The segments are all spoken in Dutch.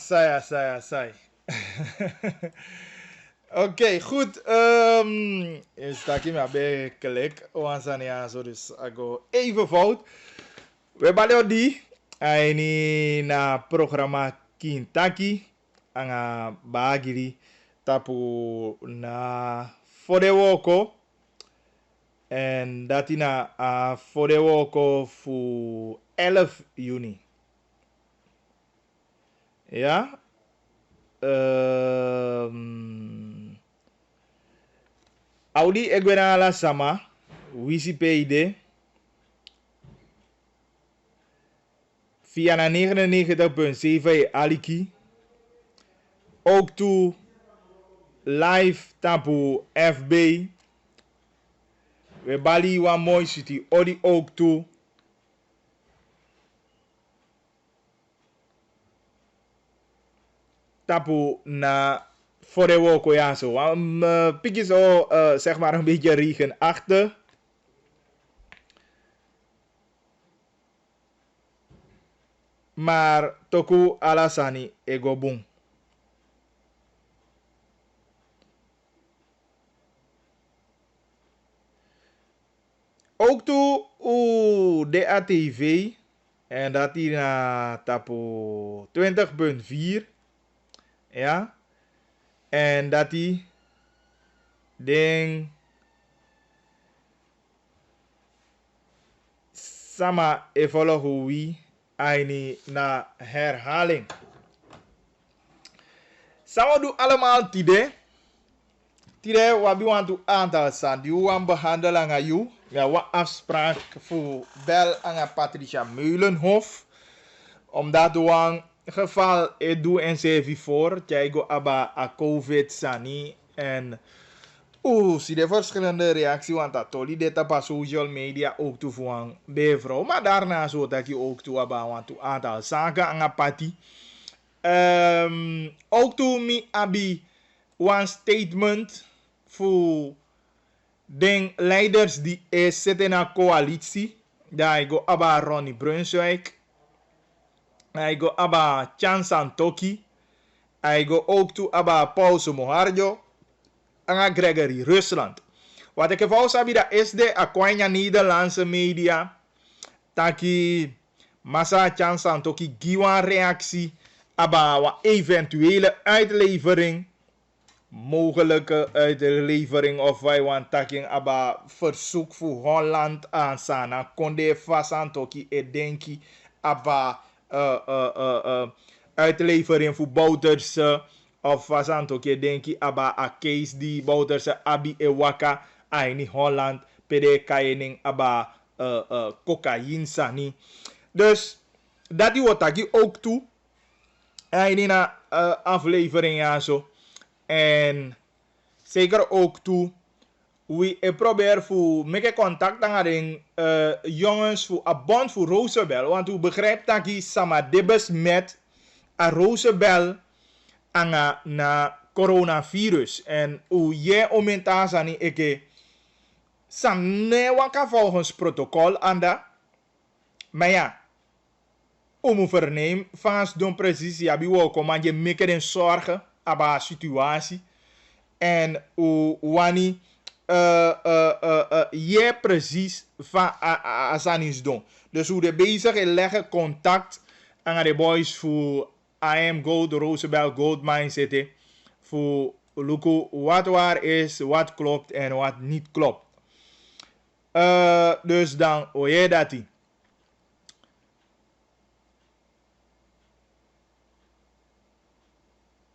Sai. Oké, goed. Sta ik hier bij klik. Wansania, zo dus ik go even fout. We hebben die. Ini na programma Kintaki. Anga bagiri. Tapu na Fodewoko. En dat na Fodewoko voor 11 juni. Ja. Audi Egwenala Sama, Wisi PD, via na 99.7 Aliki, ook toe live tapu FB, we bali wa mooi city, odi ook toe. Tapu na voor de woko ja zo. Pikje zo zeg maar een beetje regenachtig. Maar toku alasani ego boom. Ook toe DATV. En dat hier na tapu 20.4. Ja. En dat die ding sama evolutie aini na herhaling. Sama doen allemaal tide. Tide wabi want to aantal san. Die wan behandelen aan jou. Ja, wat afspraak voor bel aan Patricia Meulenhof. Omdat we geval edu en CV voor. Tjaigo aba a COVID sani. En zie de verschillende reacties. Want dat toli dit op social media ook toe voor een bevrouw. Maar daarna zo dat je ook toe aba want to aantal zaken aan pati. Ook toe mi abi one statement voor de leiders die zitten in een coalitie. Daar go aba Ronnie Brunswijk. Hij go aba Chan Santoki. Hij go ook toe aba Paul Moharjo. En Gregory Rusland. Wat ik even sabi dat is de Aquania Nederlandse media. Taki Massa Chan Santoki giwa reactie aba wa eventuele uitlevering. Mogelijke uitlevering of wij want taking aba verzoek voor Holland aan sana. Konde Fasantoki edenki aba uitlevering voor Bouterse of Fasantoki denki aba a case die Bouterse abi ewaka aini Holland pede kayening aba cocaïne sani. Dus dat die wat taki ook toe. Aini na aflevering ja zo. En zeker ook toe. We proberen voor make contact met jongens voor een bond voor Roosevelt. Want u begrijpt dat je samen met een Roosevelt na coronavirus. En hoe je omentatie ik ne waka volgens protocol anda. Maar ja, om verneem van doen precies ja bi wo kom je make den zorgen aba situatie. En hoe wani je precies van Asanis doen. Dus hoe de bezig is leggen contact aan de boys voor IM Gold, Roosevelt Gold Mine zitten. Voor lukken wat waar is, wat klopt en wat niet klopt. Dus dan hoe je dat die.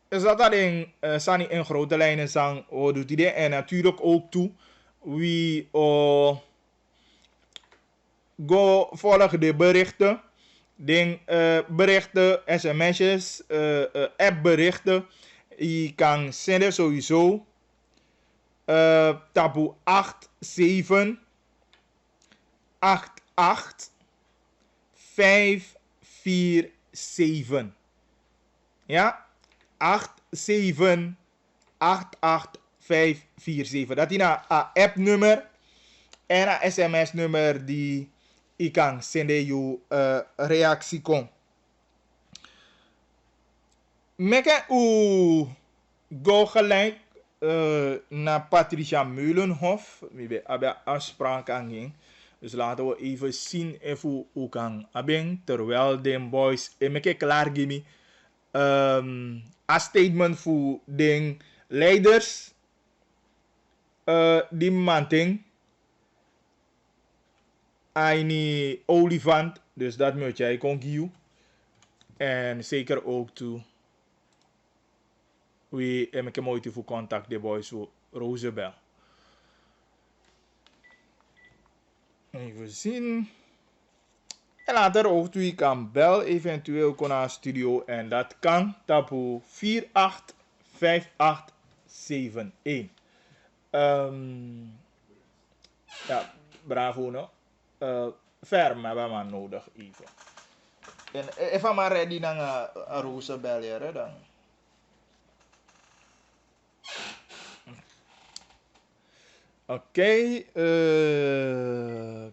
Is dat in Sani in grote lijnen zang o doet hij en natuurlijk ook toe wie go volgen de berichten, berichten, sms'jes, appberichten. Je kan zenden sowieso taboe 87 88 547. Ja? 87 88 547. Dat is een appnummer en een sms-nummer die je kan zenden je reactie komt. Meke u go gelijk naar Patricia Meulenhof. We hebben afspraak aan ging. Dus laten we even zien of u kan abeng. Terwijl de boys meke klaar gimme. A statement voor de leiders. Die manting. Een olifant. Dus dat moet jij kon geven. En zeker ook toe. We hebben moeite voor contact de boys voor Rosabel. Even zien. En later ook toe kan bel eventueel naar studio. En dat kan tapu 485871. Ja, bravo no. Ferm hebben we nodig even. En even maar ready naar Rosabel hier dan. Oké,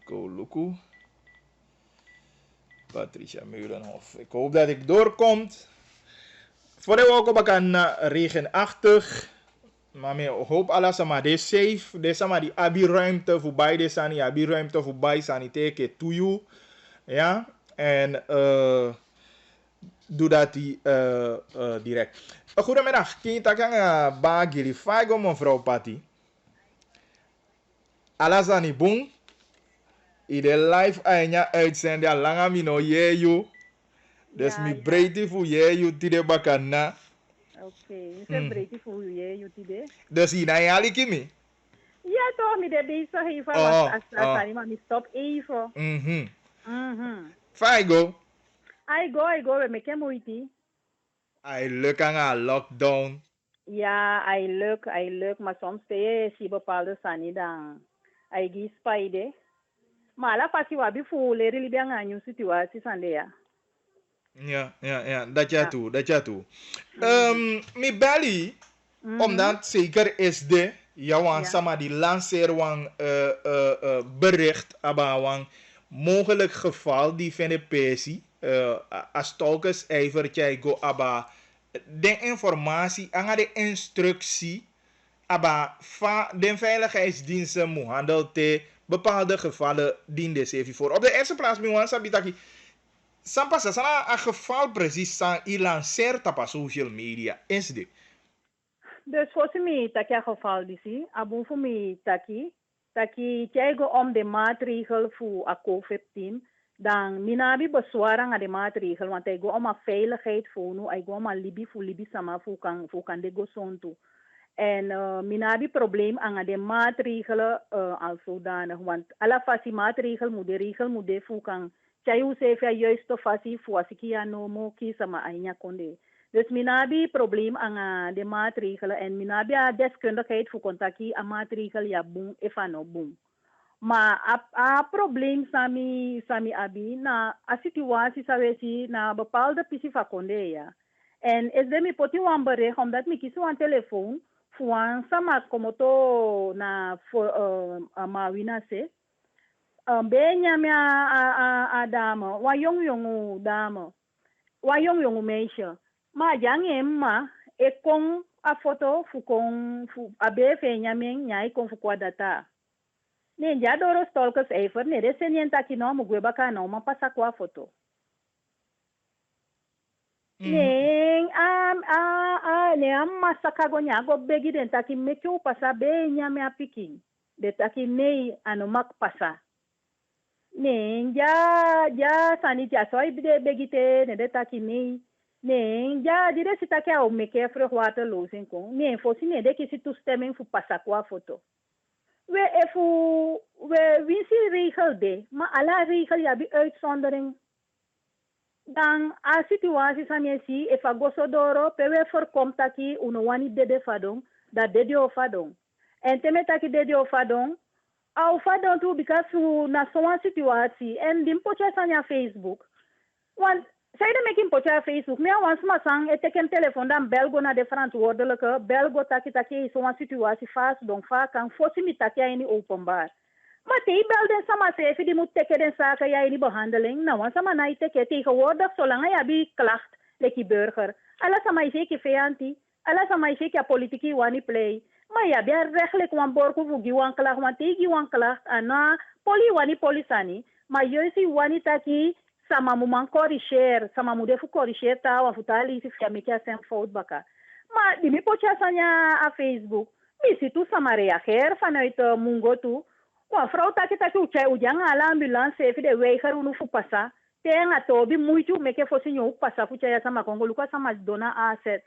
Koluku. Patricia Meulenhof. Ik hoop dat ik doorkom. Voor de ook kan regenachtig. Maar ik hoop alles maar de safe. Deze maar die abi-ruimte voorbij de sani. Abi-ruimte voorbij sani teken to you. Ja. En doe dat die direct. Goedemiddag. Kita kan bagiri faigo mevrouw Patty. Alasani boom. Ide live aenya uitzenden langa mino yeyu. Dus mi breedte voor yeyu tide bakana. Oké, ze breedte voor yeyu tide. Dus ina yali kimi? Ja toch, mi de bezig even. Als maar mi stop even. Faigo. I go, we make moeite. I look aan a lockdown. Ja, I look, maar soms zie je bepaalde sani dan. I gi spide. Maar la fasi wa bi fu le rili bi anga nyu situatie sande ya. Ja, dat ja toe. Mi belly, omdat zeker is de, ja, sama die lanceer wan bericht about mogelijk geval die van de PC, als tolkens even go aba de informatie, anga de instructie, aba de veiligheidsdiensten moet handelen te bepaalde gevallen diende ze voor. Op de eerste plaats, mi wan sabitaki. Sampa sana een geval precies san i lanceert op social media is dit. Dus voor mij taki een geval disi, abu voor mij taki tjego om de maatregel voor a COVID-19, dan minabi bezwaren aan de maatregel, want hij go om a veiligheid voor nu, hij go om a libi sama voor kan de go zonto. En minabi probleem aan de maatregelen als zodanig, want alle fasi maatregel moet de voor kan Chayu sefa juist fasi fuasikia no mo kisa ma ainya konde. Dus minabi probleem aan de maatregelen en minabi a deskundigheid voor contacti a maatregel ya boom efano boom. Maar a probleem sami abi na a situatie sawesi na bepaalde pisi fa konde ya. En is de mi poti wan bericht omdat mi kisu aan telefoon voor sama komoto na voor mawina se. Benyame a dame, wa jonge dame, wa jonge meisje. Maar jange ma, ik kon a foto fu abe fenyame nyai kon fu kwa data. Ne ja doro stalkers even, ne de senyenta kino mu gweba ka no ma pasa kwa foto. Ne ne amma sakago nya go begi den taki meke u pasa be nyame a picking. De taki nei anomak pasa. Ne ja saniti asoi bide begite ne de taki ne ja dire sitaki a o meke fre water losing kon ne fosi ne de kisi toestemming fu passa kwa foto we wisi regel de maar alla regel ja bi uitzondering dan a situatie samesi e fa gosodoro pe we voorkomt taki uno wani dede fadong dat dede o fadong en teme taki dede o fadong au fadong tu because na zo'n situatie en dim pocha sanya Facebook want zij de making pocha Facebook me wans ma sang e teken telefoon dan belgo na de verantwoordelijke belgo taki zo'n situatie fast don fa kan fosi mi taki in openbaar. Maar die belden sama sefi die moet teken den zaken ja in behandeling. Nou, want sama na teken tegenwoordig zolang je bi klacht leki burger. Alla sama ise ki feanti, alla sama ise ki a politiki wani play. Ma ya bia rechtelijk wan borku vugi wan klag, wan tegi wan klag, ana poli wani polisani, ma yosi wani taki sama mu man corrigeer, sama mu defu corrigeer ta wan futali si fia meki a sem fout baka. Ma di mi pocha sanya a Facebook, mi si tu sama reageer vanuit mungo tu, wan vrouw taki taki uchai ujang ala ambulance efi de weiger unu fu pasa, tenga tobi muito meke fosi nyo pasa fu chaya sama kongo luka sama dona asset.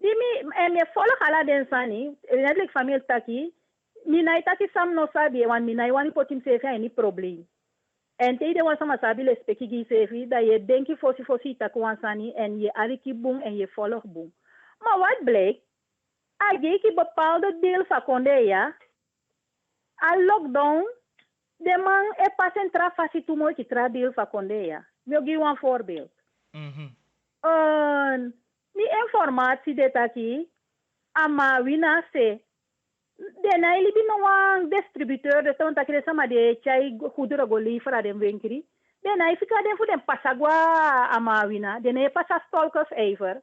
Dimi me follow ala den sani netlik famil taki minai taki sam no sabi wan minai wani potim sefi any problem en te de wan sama sabi le speki gi sefi da ye denki fosi tak wan sani en ye ariki boom en ye follow boom ma wat bleek a ge ki bepaalde deel van konde ja a lockdown de man e passen tra fasi tu mo ki tra deel van konde ja wil gi wan voorbeeld ni informatie de taki ama wina se de na ilibi no wan distributeur de ton takire sama de chai khudura go livra de winkri de na ifika de fu de pasagwa ama wina de ne pasa stalkers even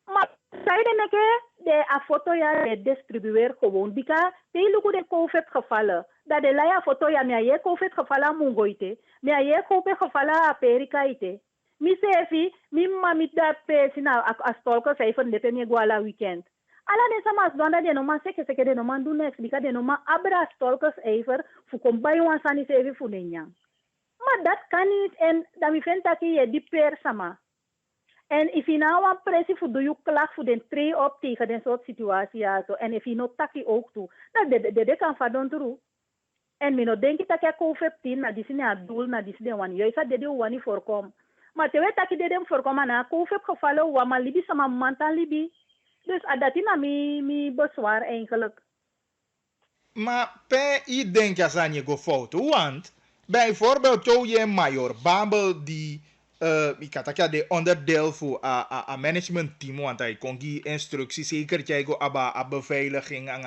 ma sai de neke de a foto ya de distribuer gewoon bika te luku de covid gevallen dat de la ya foto ya me ye covid gevallen mungoite me ye covid gevallen Amerika ite mi sefi mi mami da pesina a stalker even de me gwala weekend ala de sama donda de no man seke de no man do next bika de no man abra stalkers even fu kom bai wan sani sefi fu nenya ma dat kan niet en da mi fenta ki ye di per sama en if je nou een pressie voor doe je klacht voor de tree op tegen den soort situatie ja zo en if je nou taki ook toe dan de kan van doen toe en me no denk dat je COVID-19 na disi ne doel na disi de wan je de wani voorkom maar te weet dat je de voorkom na COVID gevallen wa maar libi sama mantan libi dus adatina mi bezwaar eigenlijk maar per i denk je aan je go foto want bijvoorbeeld jou je major babel die ik had de onderdeel voor a management team want hij kon die instructies zeker jij go a beveiliging en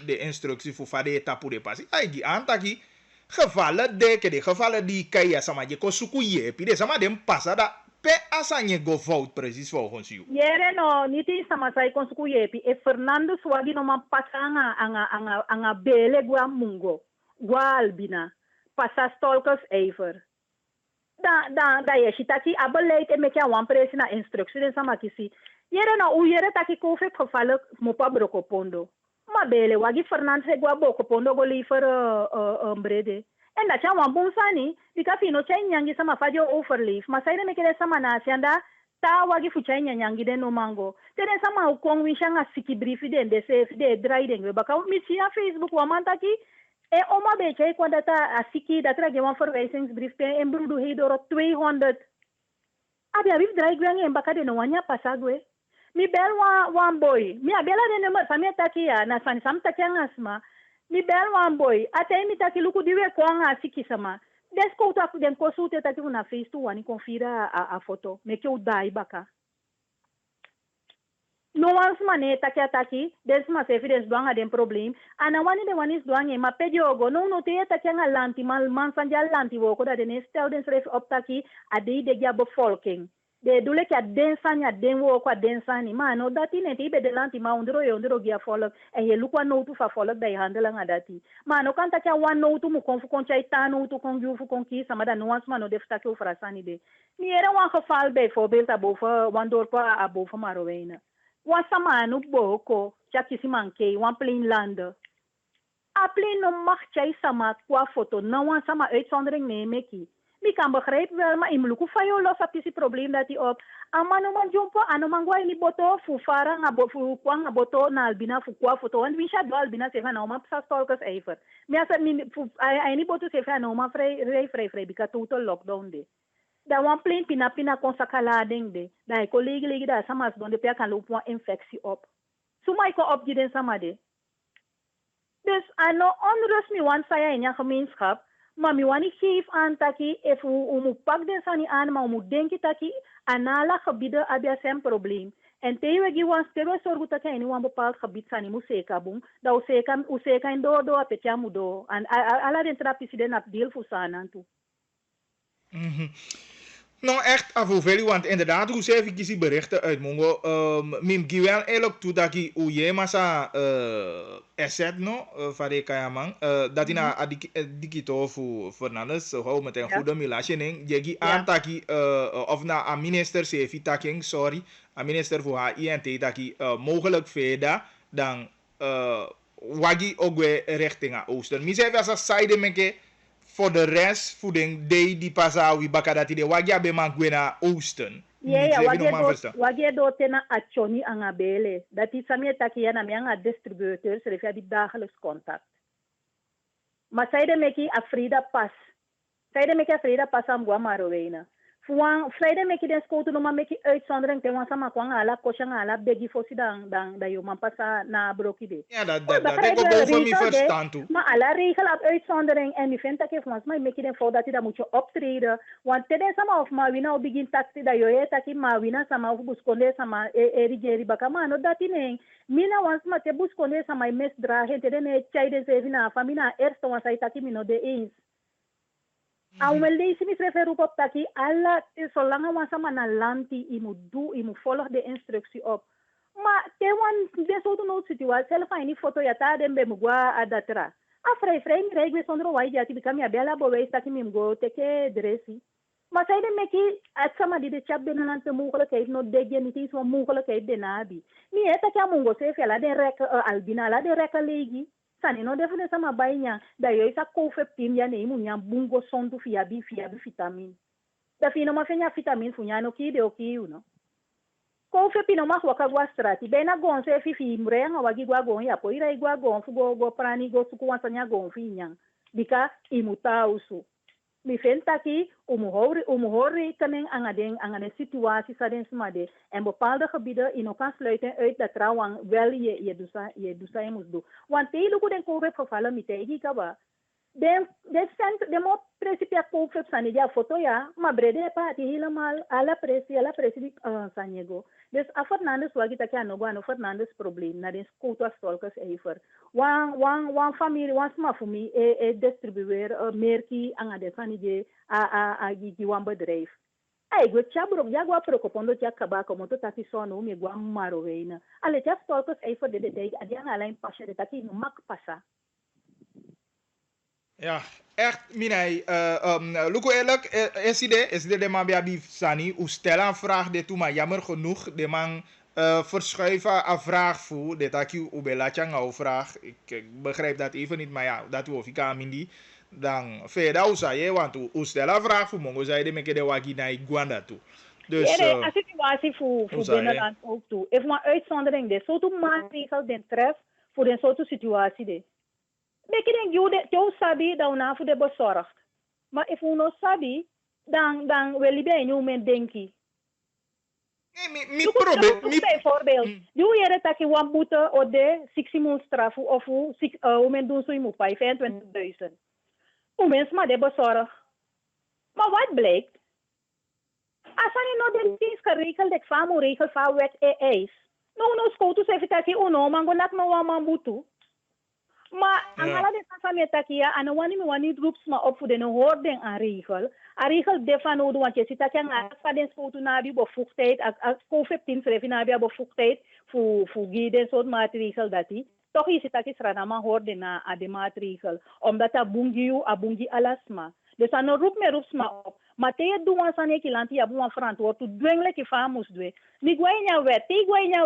de instructie voor vade tapu de passie hij die antaki gevallen de gevallen die kan je sama je ko suku je pide sama dem passada pe asanye go fout precies volgens u yere no niti sama sai kon suku je pi e Fernando Swagi no man pasanga anga bele gua mungo gua albina passa stalkers even da ye shitaki abeleid en mekia wan presi na instructie den sama kisi yere na u yere taki COVID gevallen mo pa brokopondo ma bele wagi Fernando se gwa bokopondo go lifer brede en da cha wan bonsani bika fino cha nyangi sama fadio overleaf ma sai de mekele sama na sianda ta wagi fu cha nyangi den no mango tere sama u kong wi shanga siki brief den de se de drying we baka mi sia Facebook wa mantaki e oma beche kwanda ta asiki dat rage wan verwijzingsbrief pe en brudu he door 200 abi abi drai gwen en bakade no wanya pasagwe mi bel wan boy mi abela de number famia takia na san sam takiang asma mi bel wan boy ate mi taki luku diwe ko anga asiki sama desko ta den ko sute taki na face tu wani confira a foto me ke u dai baka no wans mane taki desma se evidence doanga den problem ana wani de wanis doanga ma pediogo no te taki nga lanti mal man sanja lanti wo ko da den stel den schrijf op taki ade de ja bevolking de dule ka den sanya den wo ko den sani ma no dati ne te be de lanti ma ondro gia volk en je lukwa no tu fa volk dai handela nga dati ma no kan taki wan no tu mu konfu kon chai tanu tu kon ju fu kon ki sama da no wans ma no de taki o frasani de ni era wan geval bijvoorbeeld aboven wan dorp aboven Marowena wan samanu boko chakisi manke wan plain landen a plain no mag chai sama qua foto no wan sama uitzondering neem ik mi kan begrijpen wel maar imluku fayo los op die probleem dat hij op amano man jumpo ano mangwa ni boto fu fara nga fu kwang boto na albina fu qua foto want wisha do albina se van oma sa stalkers even mi asa mi fu ai ni boto se van oma vrij bika total lockdown de da wan plain pina konsakala ding de da e collega legi da samas donde pe kan loop wan infectie op suma ko op die den sama de dus ano onrust mi wan saya in ja gemeenschap maar mi wani geef aan taki if u pak den sani aan maar u denki taki anala gebieden abia sem probleem en tewe gi wan stebe sorgu taki in wan bepaald gebied sani mu seka bung da u seka in do apetja mu do an ala den trapisi den ap deel fu sanan tu Nou, echt afoveli, want inderdaad, hoe zei ik die berichten uit Mongo, mim giwel elok toe dat ik uye masa asset no, van de kayamang, dat Mhm. ina dikito voor Fernandes, hou met een Ja, goede milasjening, jegi aan ja. taki, of na a minister sefi taking, sorry, a minister voor haar INT taki, mogelijk veda, dan wagi ogwe richting a oosten. Mi zei vasa side meke, voor de rest, voeding, die pasa wi bakadati de wagya be man gwena oosten. Yeah, Mi yeah, zevi no man versta. wage do tena achoni angabele. Dat is samia takia na mianga distributeurs, refia di dagelijks contact. Maar zij de meki Afrida pas. Zij de meki Afrida pas am gwa marowena. Fuang, zij de meki den skotu no ma meki uitzondering te wan sama kwang ala kosha ala begi fosi dan yo man pasa na broki de. Ja, dat, Oh, dat, dat. Ik begrijp go wel, boven mi regel de, verstand toe. maar alle regel op uitzondering en die vindt dat je volgens mij meki den voordat je dat moet je optreden. Want teden sama of ma wina begin taxi da yo ye taki ma wina sama of buskonde sama erigeri baka ma no dati neng. Mina wans ma te buskonde sama misdragen teden ne chayde sevina famina eerste wans ay taki mino de eens. Awel deze mi prefer op taki alla zolang we sama na lanti imu volg de instructie op. Maar te wan de so no situatie zelf aan die foto ya ta den be mugwa adatra. Afrei frei mi regwe sondro wai jati bikami abela bo wees taki mi mgo teke dressi. Maar zij de meki at sama di de chap benalan te mogelijkheid no degje niet eens van mogelijkheid de nabi. Mi eta kya mungo se fela de rek albina la de rek legi. Sani no define sama bainya da yo isa COVID-19 ya ne mu bungo sondu fiabi vitamin. Da fino ma fenya vitamin funya no ki de o ki uno. COVID no ma waka gwa strati bena gon se fi mrenga wagi gwa gon ya po ira igwa gon fu go prani go suku wansanya gon fi nyang. Bika imuta usu. Mi fenta ki umuhori kaning angade situatie sa den smade en bepaalde gebieden in kan sluiten uit dat trouwens wel je dusa je moet doen. Want hele goede COVID gevallen met tegen kaba. De mo principia COVID sanidja foto ya, maar brede pa die helemaal alla presi sanyego. Dus a Fernandes wagi taki ano Fernandes probleem na den skouta stolkers even. Wan familie, wan smafumi distribuer merki angade sanidje a gigi wan bedrijf. Ai, go chabro ya go preocupando ya kabaka moto taki sono me gwa maro weina. Ale ja stolkers even de deg adian alleen pasje de taki no mak passa. Ja, echt, minai. Luko eerlijk, is de man bij Abif Sani. U stellen een vraag, dit toe, maar jammer genoeg. De man verschuiven een vraag voor. Dit had je ubelatjang vraag. Ik begrijp dat even niet, maar ja, dat hoef ik aan mindi. Dan verder zei je, want u stellen een vraag voor mongo, zei de meke de wagi na Iguanda toe. Dus, Ja, als situatie voor zei je? binnenland ook toe. Even maar uitzondering, de soort maatregel den tref voor den soort situatie de. Beki den jou sabi da una voor de bezorgd. Maar if uno sabi, dan wil je bij een moment denken. Nee, mi probleem. Bijvoorbeeld, je jere taki wan boete o de 6 maanden straf of hoe men doen zo in moet 25.000. Hoe mensen maar de bezorgd. Maar wat blijkt? Als je no den things geregeld, ik van moet regel van wet eis. No scotus even taki uno, man go nak no wan boete. Maar aan alle de familie takia, aan wani roeps maar op voor de hoording aan regel. A regel defan nodig, want je ziet dat je aan de school na die bevoegdheid, als COVID-19 schrijf je na die bevoegdheid voor giden soort maatregel dat die. Toch is het dat je sranama hoorde na aan de maatregel, omdat abungi alasma. Dus aan roep maar op. Maar te doen we aan een land die hebben verantwoord te dwingen que vamos doen. Ni guaina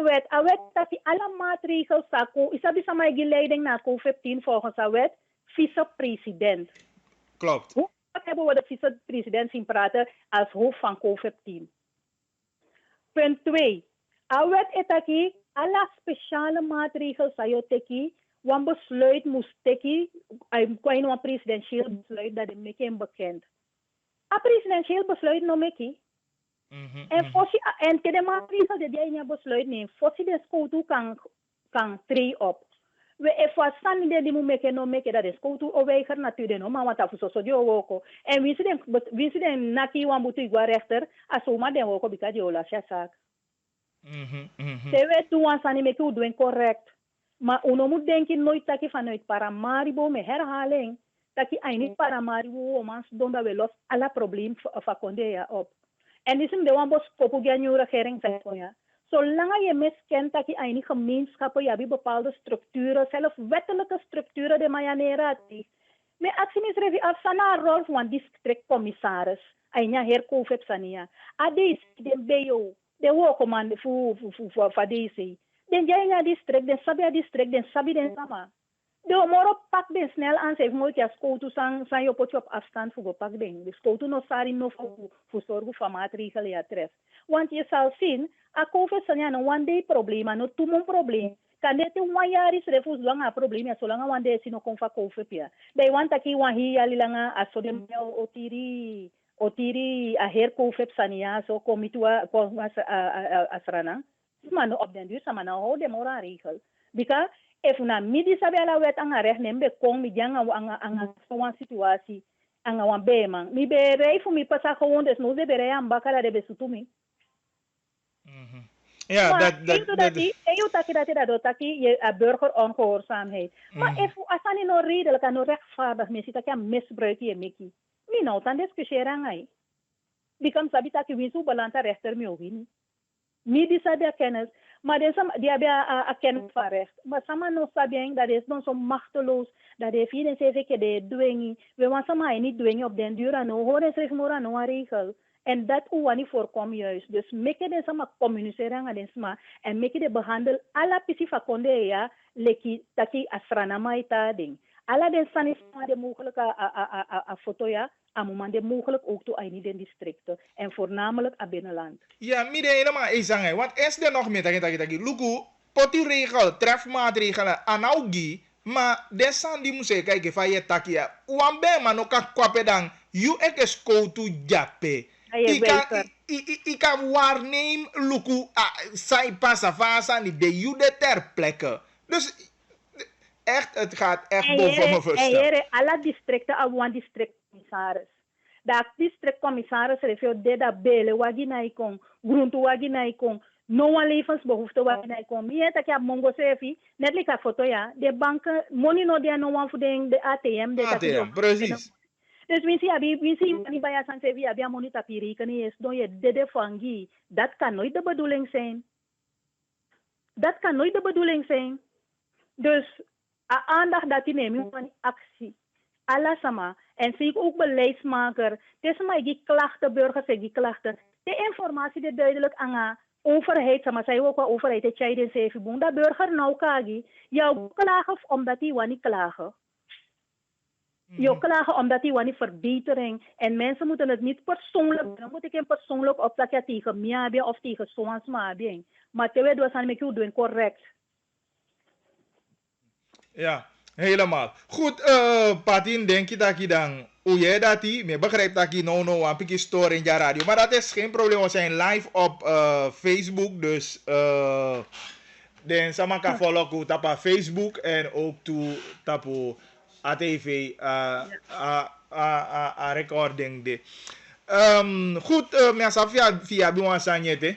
wet, a wet dat die alle maatregelen sako, isabi sama geleiding na COVID-19 volgens a wet, vice-president. Klopt. Hoe hebben we de vice-president zien praten als hoofd van COVID-19? Punt 2. A wet etaki, alle speciale maatregelen sayoteki, wan besluit moest teki, een presidentieel besluit dat de meken bekend. A presidentieel besluit no meki. En te de maatregel dat jij besluit neemt, fossi de school kan tree op. We even staan de die moet meken no meken dat de school overweger natuurlijk no, maar wat af zo die woko. En wie ze den naki wan butu igwa rechter, asoma den woko bika die ola shasak. Te wet doen sani meken doen correct. Maar uno moet denken nooit dat je vanuit Paramaribo met herhaling dat je eigenlijk Paramaribo omans doen dat we los alle problemen van konde op. En is hem de wan bos kopu gaan je regering zeggen ja. Zolang je miskent dat je eigen gemeenschappen, je hebt bepaalde structuren, zelfs wettelijke structuren de mayanera die. Me administratief afsana rol van districtcommissaris. Aina her COVID sania. Adis den beyo. De wo commande fu fadesi. Den jaya district, den sabia district, den sabi den sama. De moro pak den snel aan zich moet je scoutu san je potje op afstand voor pak den. De scoutu no sari no voor zorgen van maatregelen ja tref. Want je zal zien, a COVID sania no one day problema, no tumon probleem. Kan dit een jaar is refus lang a probleem ja zolang one day sino konfa COVID pia. Bij want aki wan hi alilanga asodem otiri a her COVID sania so komitua asrana. Maar op den duur sama na ho de mora regel. Because if na midi sabi ala wet ang recht neem be kong mi jang ang soan situatie ang wan bemang mi be rei fu mi pasa gewoon des no ze be rei am bakala de besutumi. Ja, dat eu taki dat taki je a burger ongehoorzaamheid. Maar if asani no redelijk en no rechtvaardig mesi taki am misbruik je meki. Mi nou tan discussiëren ai. Because sabi taki winsu balanta rechter mi ovini. Mi di sabi kennis. Maar die hebben a kennis van recht. Maar sama no sabien dat is dan zo machteloos. Dat de vieren zeggen de dwingen. We want sama niet dwingen op den duur no horen zich mora no regel. En dat uwani voorkom juist. Dus meke den sama communiceren aan den sama en meke de behandel alla pisi fakonde ja leki taki asranama ita ding. Alla den sanisma de mogelijk a foto ja. Amuman de mogelijk ook toe in de districten en voornamelijk aan binnenland. Ja, midden helemaal eens aan. Want is er nog meer taki. Luku, poti regel, trefmaatregelen, anaugi, maar desan die moet kijken van je takia. Wambe man ook kwape dan, you ekes ko to jape. Ik kan waarneem luku, sai passa vasa ni de jude ter plekke. Dus echt, het gaat echt boven me verstaan. En alle districten, al one districtcommissaris. Dat districtcommissaris heeft de dat bele wagina ikon, groente wagina ikon, no one levensbehoefte wagina ikon. Mie dat je mongo sefi, net like a foto ja, de banken, money no de no one voor de ATM. ATM, precies. Dus we zien niet bij ons sefi, abia money tapiri, kan je don je dede fangi. Dat kan nooit de bedoeling zijn. Dat kan nooit de bedoeling zijn. Dus aandacht dat die nemen van actie. Alla sama. En zie ik ook beleidsmaker. Het is maar die klachten, burgers die klachten. De informatie die duidelijk aan de overheid, maar zij ook wel overheid, het jij den zeven dat burger nou kagi. Jou klagen omdat die wanneer klagen. Jou klagen omdat die wanneer verbetering. En mensen moeten het niet persoonlijk, dan moet ik een persoonlijk opplakken tegen mij of tegen zoals maar. Maar te weten wat ik doen correct. Ja, helemaal. Goed, Patin, denk je dat je dan, hoe jij dat die, maar begrijp dat je no een pikje store in je radio. Maar dat is geen probleem, we zijn live op Facebook, dus dan sama kan volgen op Facebook en ook toe tapo ATV recording de. Goed, mensen via Biwan Sanyete.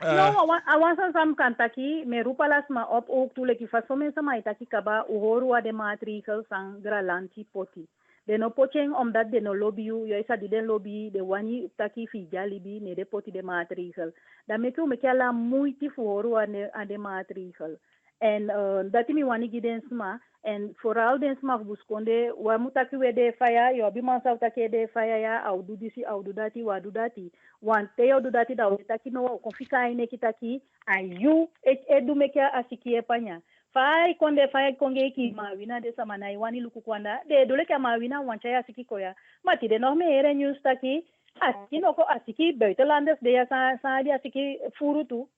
No, awansan sam kantaki, me rupalas ma op ook toe leki faso mensen ma itaki kaba uhoru de maatregel sang gralanti poti. De no pocheng omdat de no lobby you isa di den lobby de wani taki fi jalibi ne de poti de maatregel. Dan me kala moeite voor aan de maatregel. En dat mi wani gidens ma en vooral den sma buskonde wa mutaki we de faya yo bi man sa utaki de faya ya au du disi au du dati wa du dati wan te au du dati da utaki no konfika ine kitaki ayu edu meka asiki epanya fai konde fai konge ki mawina de samana iwani luku kwanda de dole ka mawina wancha ya asiki koya mati de no me ere news taki asiki no ko asiki buitenlanders de ya sa di asiki furutu.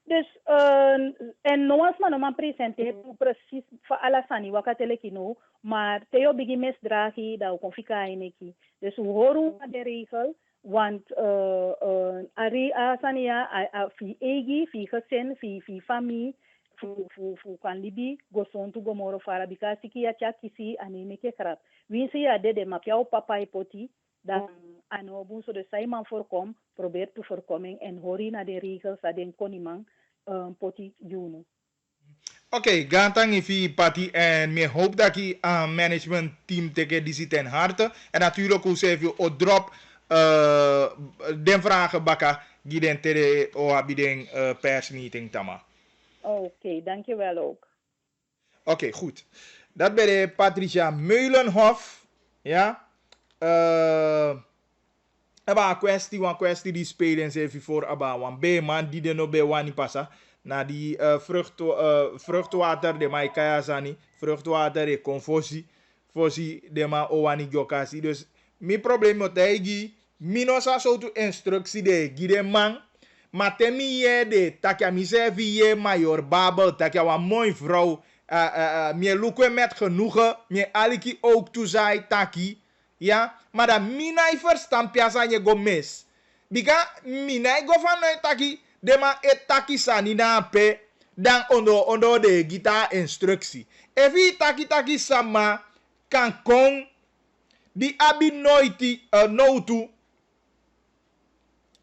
Dus, en noas man presente precies voor alle sani wakatele kino, maar teo bigi misdragi da konfika ineki. Dus we horen de regel, want ari asania fi egi, fi gezin, fi familie, fu kan libi goson tu gomoro fara bikasi ki ya kisi anemeke krap. Winsi ya de mapjau papa ipoti. Dan ano bunso de saiman voorkom, probeert te voorkomen en hori naar de regels dat den konimang poti juno. Oké, gantang ifi pati en me hoop dat je management team teke die zit ten harte en natuurlijk hoe ze even o drop den vragen baka giden tere o abiden persmeeting tama. Oké, dankjewel ook. Oké, goed. Dat bij de Patricia Meulenhof. Ja. Aba een kwestie die spelen ze even voor aba wan man die de no be wani passa na die vruchtwater de mai kaya zani vruchtwater e confosi fosi de ma owani jokasi. Dus mi probleem met hij mi no sa so tu instructie de gide man maar temi je de takja mi servi je major babel takja wan mooi vrouw mi lukwe met genoegen mi aliki ook toezai taki. Ja, maar dat minai verstand piasa je go mis. Bika minai go van taki de ma etaki sani na pe dan ondo de gita instructie. Evi taki sama kan kon di abi noiti no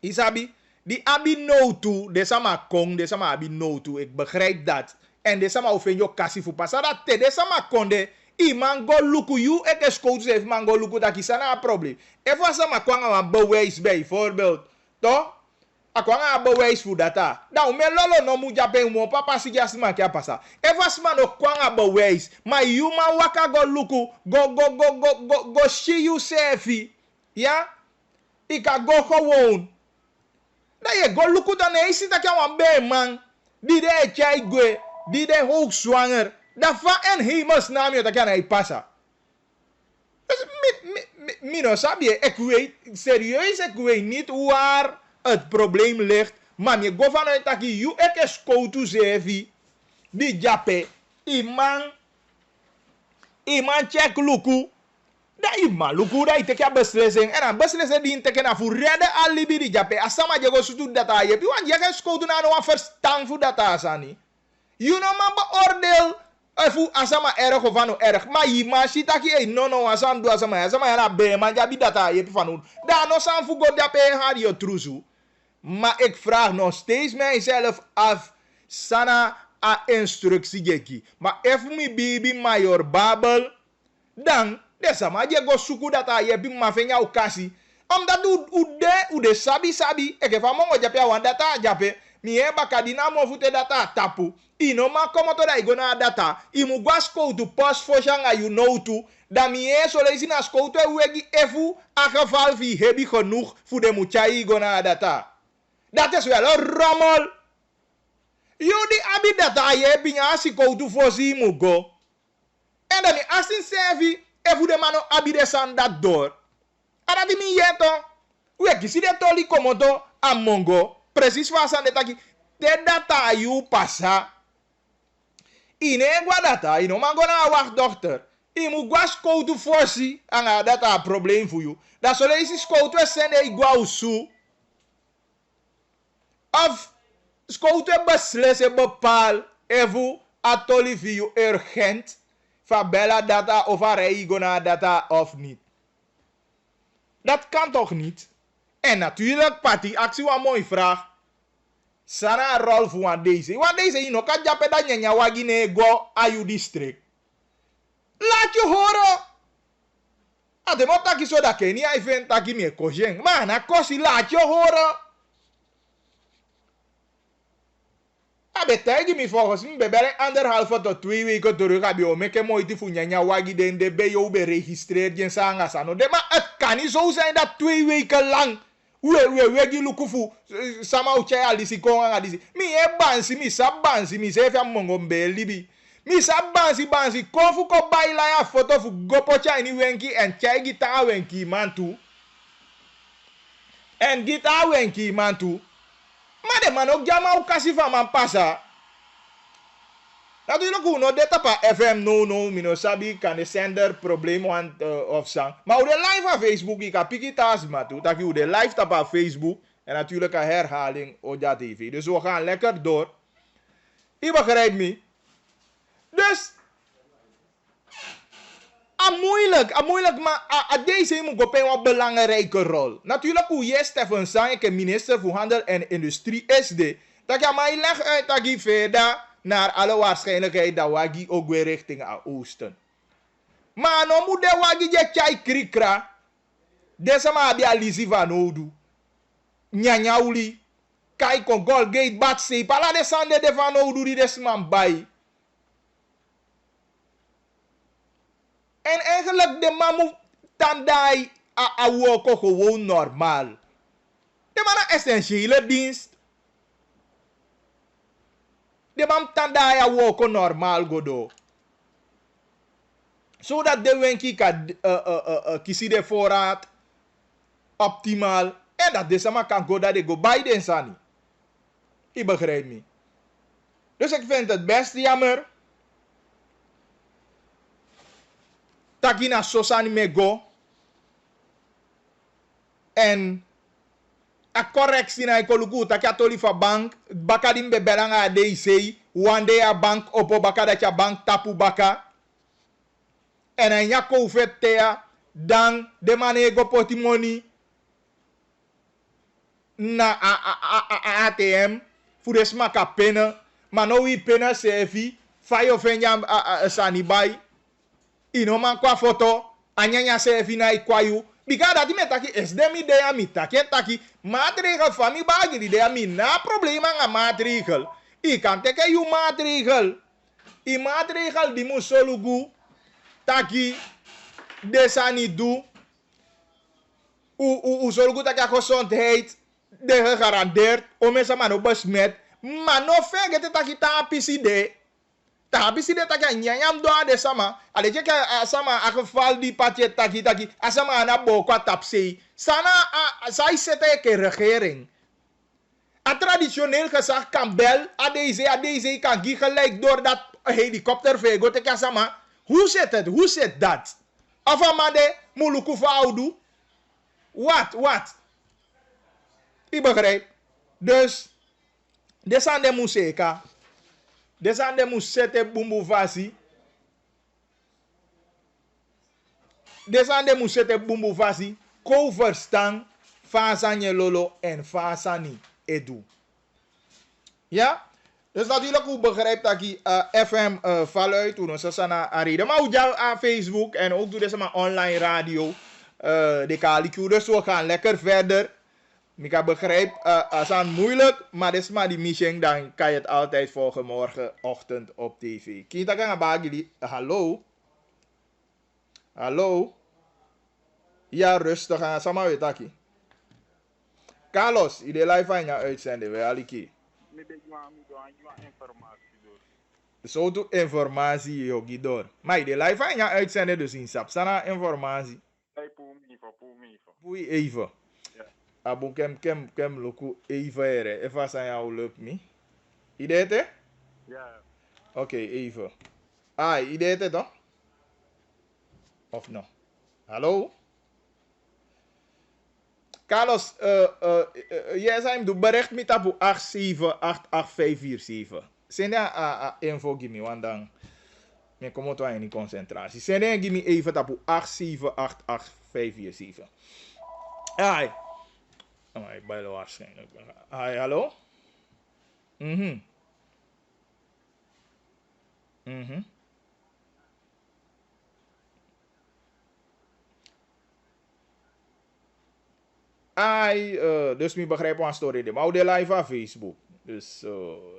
isabi die abi no de sama kon de sama abi no ik begrijp dat. En de sama ofenjo kasi fu pasada te de sama konde iman go luku you eke skoot zef man go luku dat kisana probleem. Even sama kwanga wan bewijs bijvoorbeeld. Toch? Akwanga bewijs voor data. Nou, me lolo no mu jape mo papa si jasma kia pasa. Even sama no kwanga bewijs. Maar you man waka go luku go see you sefi. Ja? Ika go gewoon. Dat je go luku dan is dat je wan be man. Die de chai gwe. Die de hoog zwanger. Dat van en hemelsnaam je dat kan hij passen. Dus mi no sabi, ik weet serieus, ik weet niet waar het probleem ligt. Maar je go vanuit dat je eke skoutu zevi. Die jape. Iman check luku. Da iman luku da iteke a beslissing. En een beslissing die inteke na voor redden alibi die jape. Asama je go sutu data je. Want je kan skoutu na no verstand voor data asani. You know man beoordeel. Efu asama erg of ano erg. Maar je man shitaki no asam do asama yana be man jabi data je pifanu. Da no san fu go dape had je truzu. Maar ik vraag nog steeds mijzelf af. Sana a instructie geki. Maar if mi bibi major babel. Dan desama je go suku data je bi ma fenya ukasi. Omdat ude sabi. Eke fa mongo jape awan data jape. Mi eba kadina mo fute data tapu. Ino ma komo to da igona data. Imu gwa skoutu pas foshanga you know to. Da mi so leisi na skoutu wegi efu aangeval vi hebi genoeg voor de muchai igona data. Dat is wel een rommel. Jodi abi data je binya si koutu fosi imu go. En dan mi asin servi efu de mano abi de san dat door. Arati mi yeto. Weki si de toli komoto amongo. Precies wasan de taki. De data you passa. Ine gwa data, ino man gona wachtdochter. Imu gwa skoutu forsi, anga data probleem voor you. Dat zo lees skoutu sende igwa usu. Of skoutu beslissen bepaal evu atoli voor you urgent. Van bella data of arei gona data of niet. Dat kan toch niet? En natuurlijk, Patty, actie wat mooi vraag. Sana rol voor deze. Want deze ino kan jape da nyanya wagine go ayu district. Laat je horen. Ade mo taki so da keni ai ven taki me kojeng. Maar na kosi laat je horen. Abe tegi mi volgens mij bebere 1,5 tot 2 weken terug abi o meke moiti fu nyanya wagi den de be yo be registreerd gen sanga sano. De maar het kan niet zo zijn dat 2 weken lang we lukufu sama uche alisi konga alisi mi e bansi mi sa bansi mi se fa mongo mbelibi mi sa bansi kofu ko baila ya foto fu gopo cha ni wenki en chai gita wenki mantu en gita wenki mantu ma de mano jama ukasi fa man pasa natuurlijk uno de tapa FM no mi no sabi kan de sender probleem want of sang. Maar de live op Facebook ik heb pikita's matu dat je de live tapa op Facebook en natuurlijk een herhaling op dat TV. Dus we gaan lekker door. Je begrijpt me. Dus moeilijk maar deze moet op een belangrijke rol. Natuurlijk hoe je Stefan Sang, minister voor Handel en Industrie is de dat je mij leg uit dat je verder naar alle waarschijnlijkheid dat wagi ook weer richting aan oosten. Maar no moet de wagi je chai krikra. Desa ma abi Alizi Van Oudu. Nyanyauli. Kai kon Golgate Batse. Pala desande de Van Oudu die desman bay. En eigenlijk de man moet tandai a woko gewoon normaal. De man een essentiële dienst. De man tandai a woko normaal godo. Zodat de wenki kan kisi de voorraad optimaal. En dat deze man kan go dat de go bij de sani. Je begrijpt me. Dus ik vind het best jammer. Takina sosani me go. En a correctie na ikoluku takatoli fa bank. Baka dimbe belanga a DC. Wande a bank opo baka dat ya bank tapu baka. En en ya COVID tea. Dan de mane go poti money. Na ATM. Fures maka pena. Mano wi pena sefi. Fayo fenya sani bay. Ino man kwa foto. Anyanya sefi na ikwayu. Bika dati me taki esdemi de ya mi taki taki. Maatregel van mi bagi di de ya mi na problema nga maatregel. I kan teke yu maatregel. I maatregel di mu solugu. Taki. Desani du. U solugu taki a gezondheid. De gegarandeerd. Ome sa mano besmet. Mano fegete taki tapisi de. Tapisi de taki nyanyam doa de sama. Ale jeke sama a geval di patje taki. Asama ana boko tapsei. Sana sai sete ke regering. A traditioneel gezag kan bel. A deze kan gi gelijk door dat helikopter vego te kasama. Hoe zit het? Hoe zit dat? Of amade muluku faudu? Wat? Ik begrijp. Dus, desande museka. Desande musete bumbu vasi. Desande musete bumbu vasi. Ko verstaan. Fasanye lolo en fasani edu. Ja? Dus natuurlijk hoe begrijpt dat ik FM valuit. Toen we sana ariden. Maar ook aan Facebook. En ook doe deze maar online radio. De kaliku. Dus we gaan lekker verder. Ik begrijp, het is moeilijk, maar dit is maar die mission, dan kan je het altijd volgen morgenochtend op tv. Kita kan bagili. Hallo? Hallo? Ja, rustig. Sama weet aki. Carlos, je live aan je uitzending, we aliki. Zo doe informatie, yogi door. Maar je live aan je uitzending, dus in Sapsana informatie. Poei even. Abu kem loku even ere. Even zijn jou lukt me. Idee het? Ja. Oké, even. Idee het dan? Of no? Hallo? Carlos, jij zei hem bericht met abu 87884547. Send je info give me, want dan me kom het wel in concentratie. Send je give me even tapu 87884547. Ai. Ik bij de waarschijnlijk. Hi, hallo? Dus ik begrijp een story. Maar de live op Facebook. Dus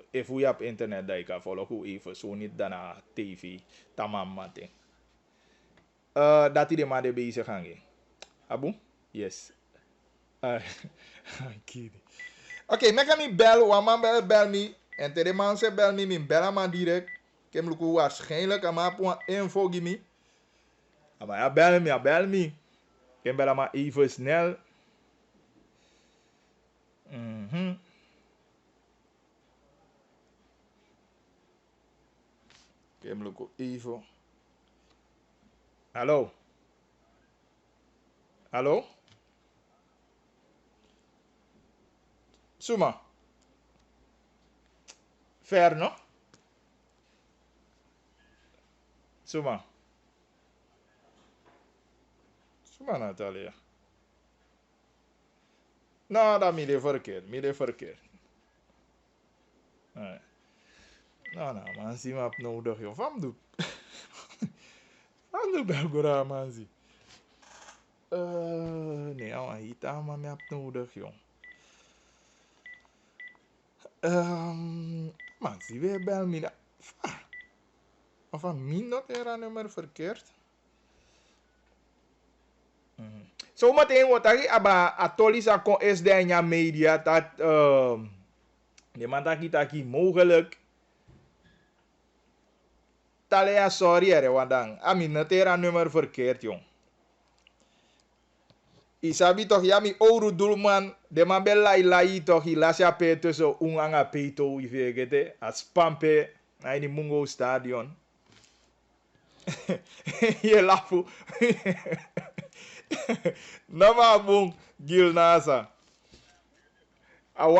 if we op internet dat ik kan volgen, hoe even zo niet daarna tv. Tamam mate. Dat hij de maar de bezig hangen. Abu? Yes. Oké, me kan me bel, want bel me. En de man ze bel me bel man direct. Ik heb me waarschijnlijk aan mijn info give me. Maar ja, bel me. Ik heb bel maar even snel. Ik heb me even. Hallo? Hallo? Suma. Ver, no? Suma. Suma, Natalia. Nou, dat midden verkeerd. Nee. Nou, man, zie maar op nodig, joh. Wat doe? Wat doe Belgora, man, zie? Nee, hita maar me heb nodig, jong. Man, zie weer bel me. Of een minotera nummer verkeerd. Zometeen wordt er aba atolisa kon is de nya media dat de man taki mogelijk talea sorry ere wadang. Minotera nummer verkeerd, jong. Isabi toch ja mi ouro doelman de man bel lai toch hilasya pe tussen unganga peito ifegete as pampe na ini mungo stadion. Ye lafu. Nama bung gil nasa.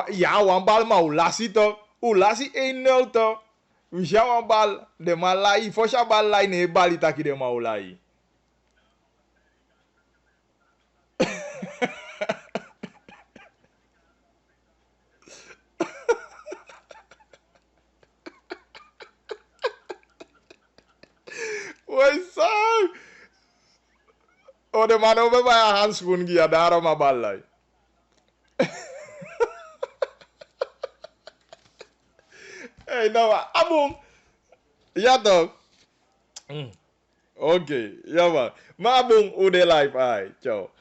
Ja, wan bal ma ulasi toch. Ulasi 1-0 toch. Wisha wan bal de man lai fosha bal lai ne bali taki de ma ulai. What's up? Oh, de man over bij een handschoen gia, daarom een bal. Hey, nou, abong. Ja toch? Oké, ja man. Maar abong, hoe de life, ai. Ciao.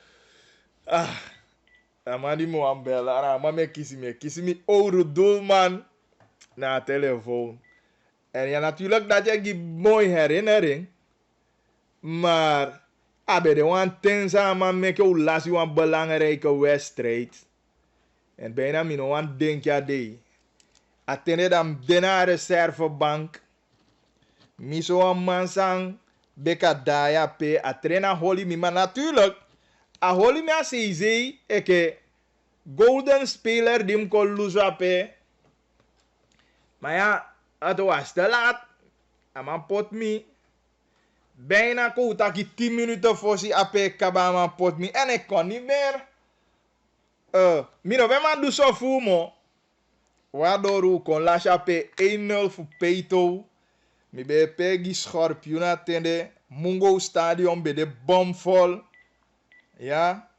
Maar die moet aan bellen. Maar me kiezen me oude doelman naar telefoon. En ja, natuurlijk dat je die mooie herinnering. Maar abe de wan ten samen met jou las je een belangrijke wedstrijd. En bijna mi no wan denk ja de. Atene dan dena reservebank. Mi so een man sang beka daya pe a trainer holy mi. Maar natuurlijk a holy mi a seize eke golden speler dim ko lusa pe. Maar ja, het was te laat. A man pot mi. Bijna koutaki 10 minuten voor si ape kabama pot mi. En ik kon niet meer. Mi no ben maar doe zo voel mo. Waardoor u kon lasja pe 1-0 voor Peito. Mi be pegi schorpioen attende. Mungo stadion be de bomvol. Ja.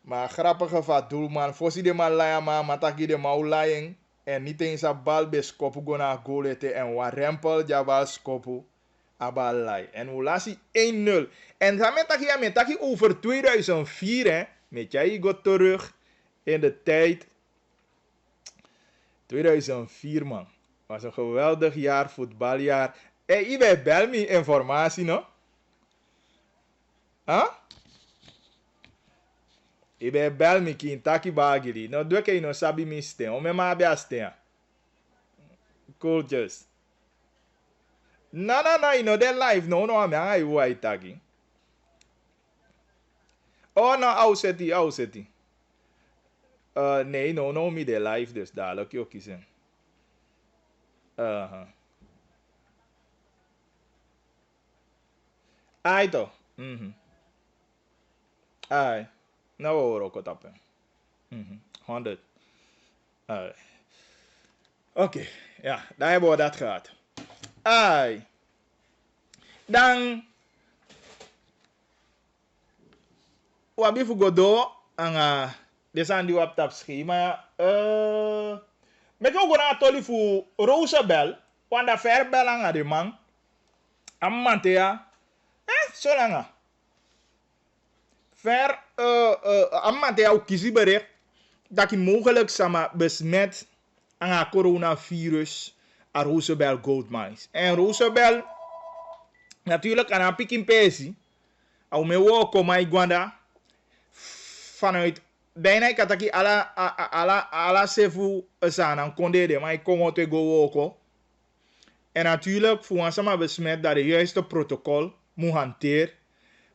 Maar grappige van doelman. Voorzie de man laya man. Mataki de man lying. En niet eens een bal be skopu go na golete. En wa rempel jabal skopu. Abalai. En hoe las hij 1-0. En dan met taki over 2004. Hè, met jij go terug in de tijd. 2004 man. Was een geweldig jaar, voetbaljaar. En je bel me informatie no? Huh? Je bel me ki taki bagili. No doe ke no sabi mi steen. O me ma be steen. Cool just. No, you know, they're live. No, I'm not going to Oh, no, auseti. Nee, no, me de live, dus dadelijk ook kiezen. Ai, toch? Ai. Nou, we horen ook wat op. 100. Oké, ja, daar hebben we dat gehad. Ai. Dan wabi fugodo anga desandi wap tap schema. Met ook een tolly voor Roosebel, want dat verbel anga de man. Ammantea. Zo langa. Ver ammantea ook kiezen bericht dat je mogelijk sama besmet anga coronavirus. A Roosebel Gold Mines. En Roosebel, natuurlijk aan een pikin pesi. Au me wo koma igwanda. Vanuit bijna ik had aki ala sefu zijn aan konde de, maar ik kom te go woko. En natuurlijk voor ons allemaal besmet dat de juiste protocol moet hanteren.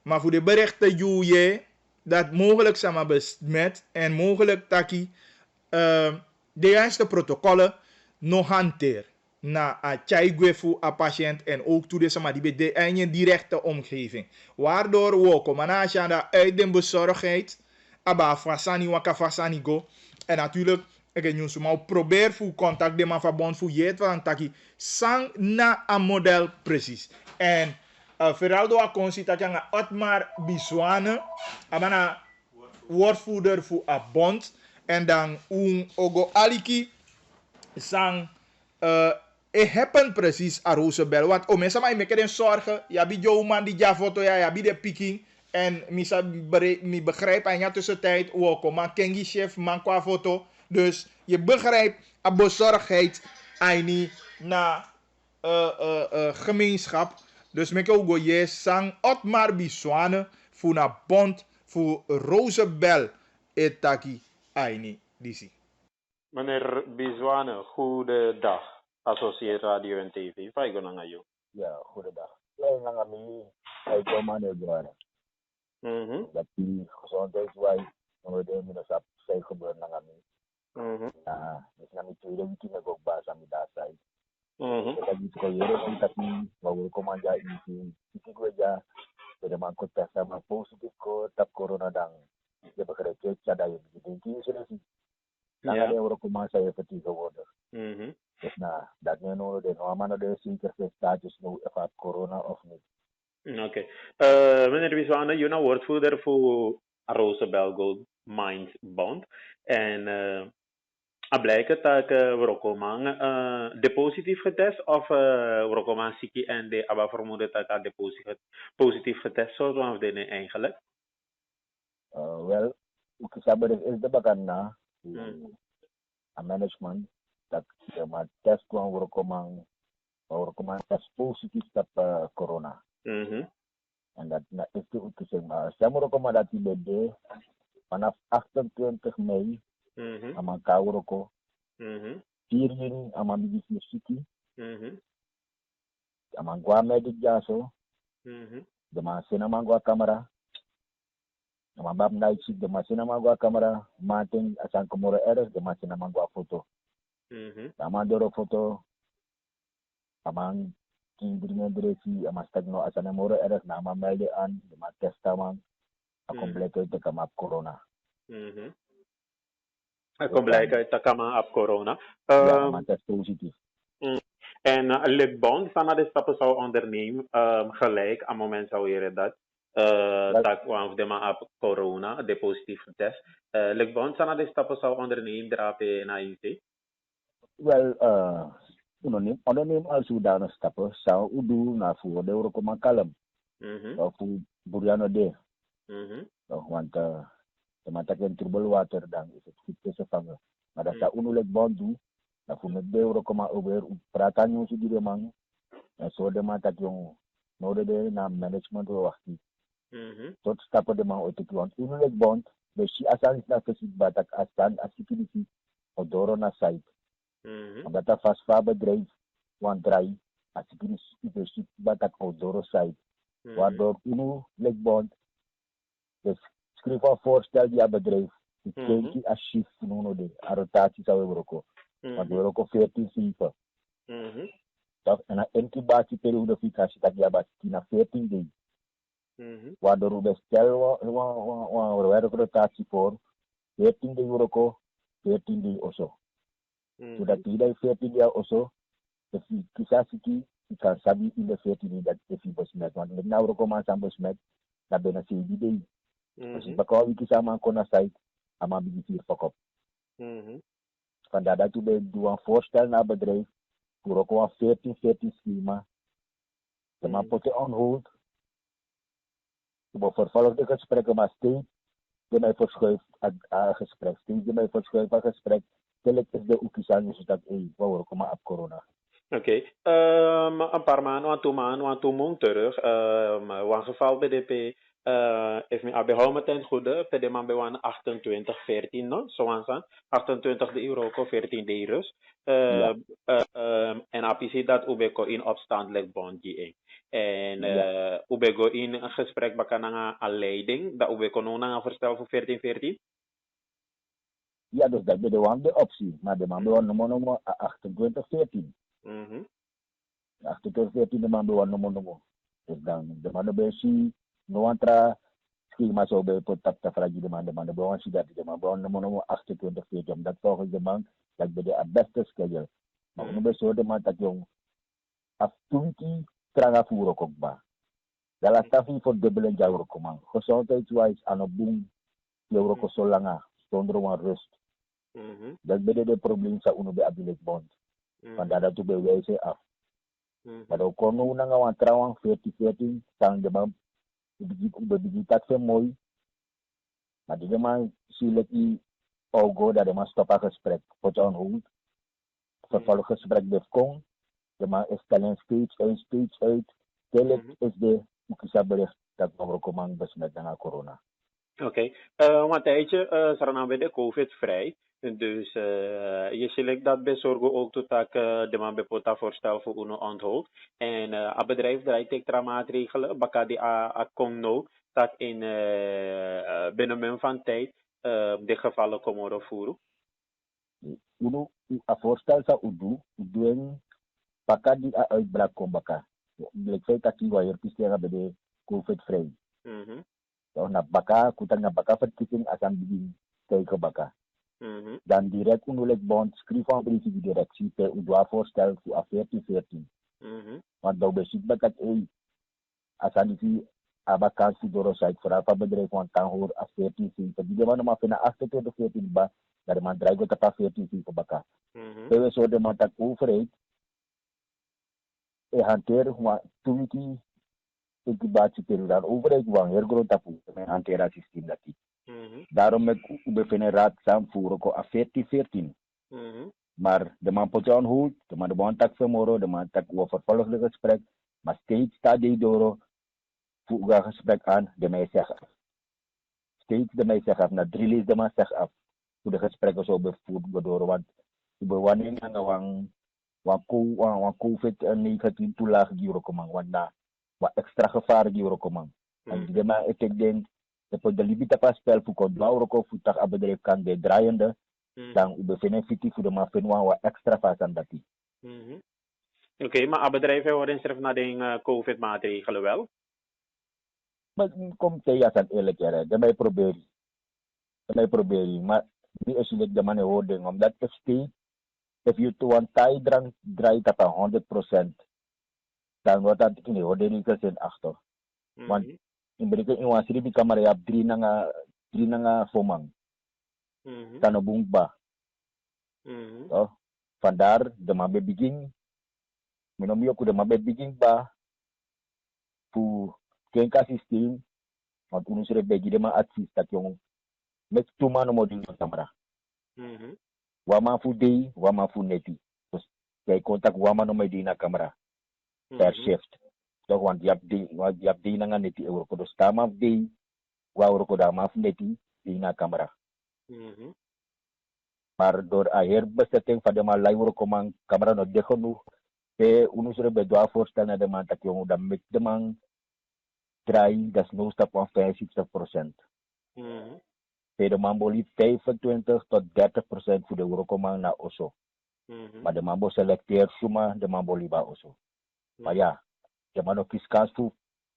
Maar voor de berichten je dat mogelijk zijn besmet en mogelijk taki de juiste protocollen nog hanteren. Na a chaigwefu a patiënt en ook toe deze maar die de eigen directe omgeving. Waardoor we komen uit de bezorgdheid. Aba fasani waka fasani go. En natuurlijk, ik heb nu probeer voor contact de man verbond voor je van taki sang na een model precies. En Feraldo Akonsi dat je Otmar Biswane, amana woordvoerder voor a bond. En dan Ogo Aliki sang happen precies a Roosebel. Want o mensen mij maken zorgen. Ja, bij jou man die ja foto ja, bij de picking. En mi begrijp aan ja tussentijd. Woko man kengi chef man qua foto. Dus je begrijpt a bezorgdheid aan na gemeenschap. Dus ik ook je sang Otmar Biswane voor na bond voor Roosebel etaki aini disi. Meneer Bizwane, goedendag. Associeer Radio en TV. Vaigo na ngayon. Ja, goedendag. Wij gaan mee bij Commander Bizwane. Dat die gezondheidswijs, we de minusap zijn gebeurd na kami. Dus kami tweede week na ook baas aan daar zijn. Dat is ko yere dat die wou komanja isi gweja. De man ko testa ma positief ko tap corona dang. Je begrijpt het ja dat je denkt is er is. Dan ga je ook komanja je fatigue worden. Dus dat nu nog de normaal de zeker status nu even corona of niet. Oké. Meneer Bizwane, je nou woordvoerder voor Roosebel Gold Mines Bond. En blijkt dat Wrokomang de positief getest of Wrokomang Siki en de Abba vermoeden dat de positief getest zou worden eigenlijk? Wel, ik zou is de bakana a management dat je maar test kwam Wrokomang test positief op corona. En dat is de uitzending. Maar Wrokomang dat die bede vanaf 28 mei. Ama Kauroko, 4 juni ama Bigis City, ama Gua Medic Jaso, de Masina Mangua Camera, ama Bab Night City, de Masina Mangua Camera, Martin Asan Komoro Eres, de Masina Mangua Foto. Ama Doro Foto, ama King Dresi, ama Stagno Asan Moro Eres, na ama Melde An, de Ma Testaman, a completo de Kamap Corona. Ako blijkt uit de kama op corona. Ja, maar dat is positief. En Lekbond van de stappen zou ondernemen, gelijk aan het moment zou je dat, dat kwam de ma op corona, de positieve test. Lekbond van de stappen zou ondernemen, drapen naar IC? Wel, onderneem als zodanig stappen zou u doen naar voor de Eurocoma kalm. Of voor Buriano de. Want de matakan turbul water dan is het goed te vangen. Maar dat zou unulik bond doen. Dan voor met de Eurocoma over praten jongens die de man. En zo de matak jong nodig de na management wachten. Tot stappen de man uit het want unulik bond. Dus si asan is na versit batak asan asikilisi odoro na site. Omdat dat vast bedrijf want draai asikilisi versit batak odoro site. Waardoor unulik bond. Dus schrijf een voorstel die bedrijf. Ik denk die als shift van de rotatie zou Euroko. Want Euroko 14-7. En een incubatieperiode vakantie dat je na 14 dagen. Waardoor we stellen een rotatie voor 14 dagen Euroko, 14 dagen of zo. Zodat iedereen 14 dagen of zo, de kisasiki, ik kan sabi in de 14 dagen dat de fiber besmet. Want met nou Euroko maar samen besmet, dan ben je 7 dagen. Dus ik bakal wiki sama kona site ama bigifir fakop. Vandaar dat we doen een voorstel naar bedrijf voor ook een 14 schema. De man poten on hold. We vervolgen de gesprekken maar steeds die mij verschuift aan gesprek. Steeds die mij verschuift aan gesprek. Telk is de oekisaan zodat we komen op corona. Oké. Een paar maanden terug. Een geval BDP. If me abehou ten goede, pede man bewan 28-14 no, zoals aan 28 de euro, 14 de euros. En apisi dat ubeko in opstandelijk bondje. En ubeko in een gesprek bakan een leiding, dat ubeko nog een voorstel voor 14-14. Ja, dus dat is de optie, maar de man bewan nummer 28-14. 28-14 de man bewan nummer. Dus dan de man bewan no antra schema zo bij pot tap tap fragi de man bewan si dat de man bewan nummer 28-14 dat volgens de man dat bij de beste schedule. Maar nu bij zo de man dat jong aftunki tranga furo kokba. Dalam stafi for debelen jauh komang. Gezondheidswise aan een boom euro ko solanga zonder een rust. Dat bede de probleem sa uno be abilik bond. Panda da tu be wese af. Pada kono una nga wan trawang 40-40 sang de bam begitat fe mooi. Maar die man silek i ogo dat de man stoppa gesprek. Pot on hold. Vervolg gesprek bef kong. De man is talent speech uit. Telek is de ukisa bericht dat we komang besmet dengan corona. Oké, want tijdje sarana bij de COVID vrij. Dus je ziet dat bezorgen ook tot dat de man bepota voorstel voor uno onthoud. En het bedrijf draait extra maatregelen, baka die kon nou dat in binnen van tijd de gevallen komen voeren. Uno a voorstel sa udu en baka die uitbraak kom baka. Blik feit dat die waar pistera bij de COVID vrij. So na baka kutang na baka verkiezing akan begin tegen baka. Dan direct unulik bond schrijf van brief die directie per udwa voorstel voor a 14. Want dan besit bakat asan die abakan si doro site voor apa bedrijf want dan hoor a 14 sin. Jadi dia mana mafina after 14 ba dari man drive ko ta 14 sin ko baka. Pero so de man tak overheid hanteer wa tuwiki incubatie periode overheid wang heel tapu hantera systeem dati. Daarom met ubefene raad samvoeren ko a 14. Maar de man pot on hold, de man de man tak vermoro, de man tak vervolgde gesprek, maar steeds staat die door voega gesprek aan, de mij zeg af. Steeds de mij zeg af, na 3 lees de man zeg af. Hoe de gesprekken zo bevoerd door, want wanneer aan wang COVID-19 toelaag die komang, want na wat extra gevaar die komang. En die man ik denk dat de limita pas spel voor kon blauw roko voetig aan bedrijf kan de draaiende dan ube benefiti voor de man vinden wat extra vast aan dat die. Oké, maar bedrijven worden straf naar de COVID-maatregelen wel? Maar kom te ja san eerlijk ja, dat mij proberen, maar die is niet de man hoorde omdat if you to one tie draait dat 100%, dan wordt dat in de hoorde niet gezien achter. Want in berikut in wasiri di kamar ya 3 nanga fomang. Tanobung ba. So, vandaar de mabe begin. Minom yo ku de mabe begin ba. Fu kenka system. Want unu sure begi de ma advis dat yung met tuma no moding sa kamera. Wama fu day, wama fu neti. Dus kay kontak wama no may di na kamera. Per shift. So want yap di na nga neti euro ko dos tama di wa euro ko da maf neti di na kamera. Maar door a herbesetting van de man lai euro ko mang kamera no de nu pe unu sure be doa voorstel na de man tak yung da met de man try das no stap van 50%. Pe de man boli 25 tot 30% voor de euro ko mang na oso. Maar de man bo selecteer suma de man boli ba oso. Maar ja, de man ook kans voor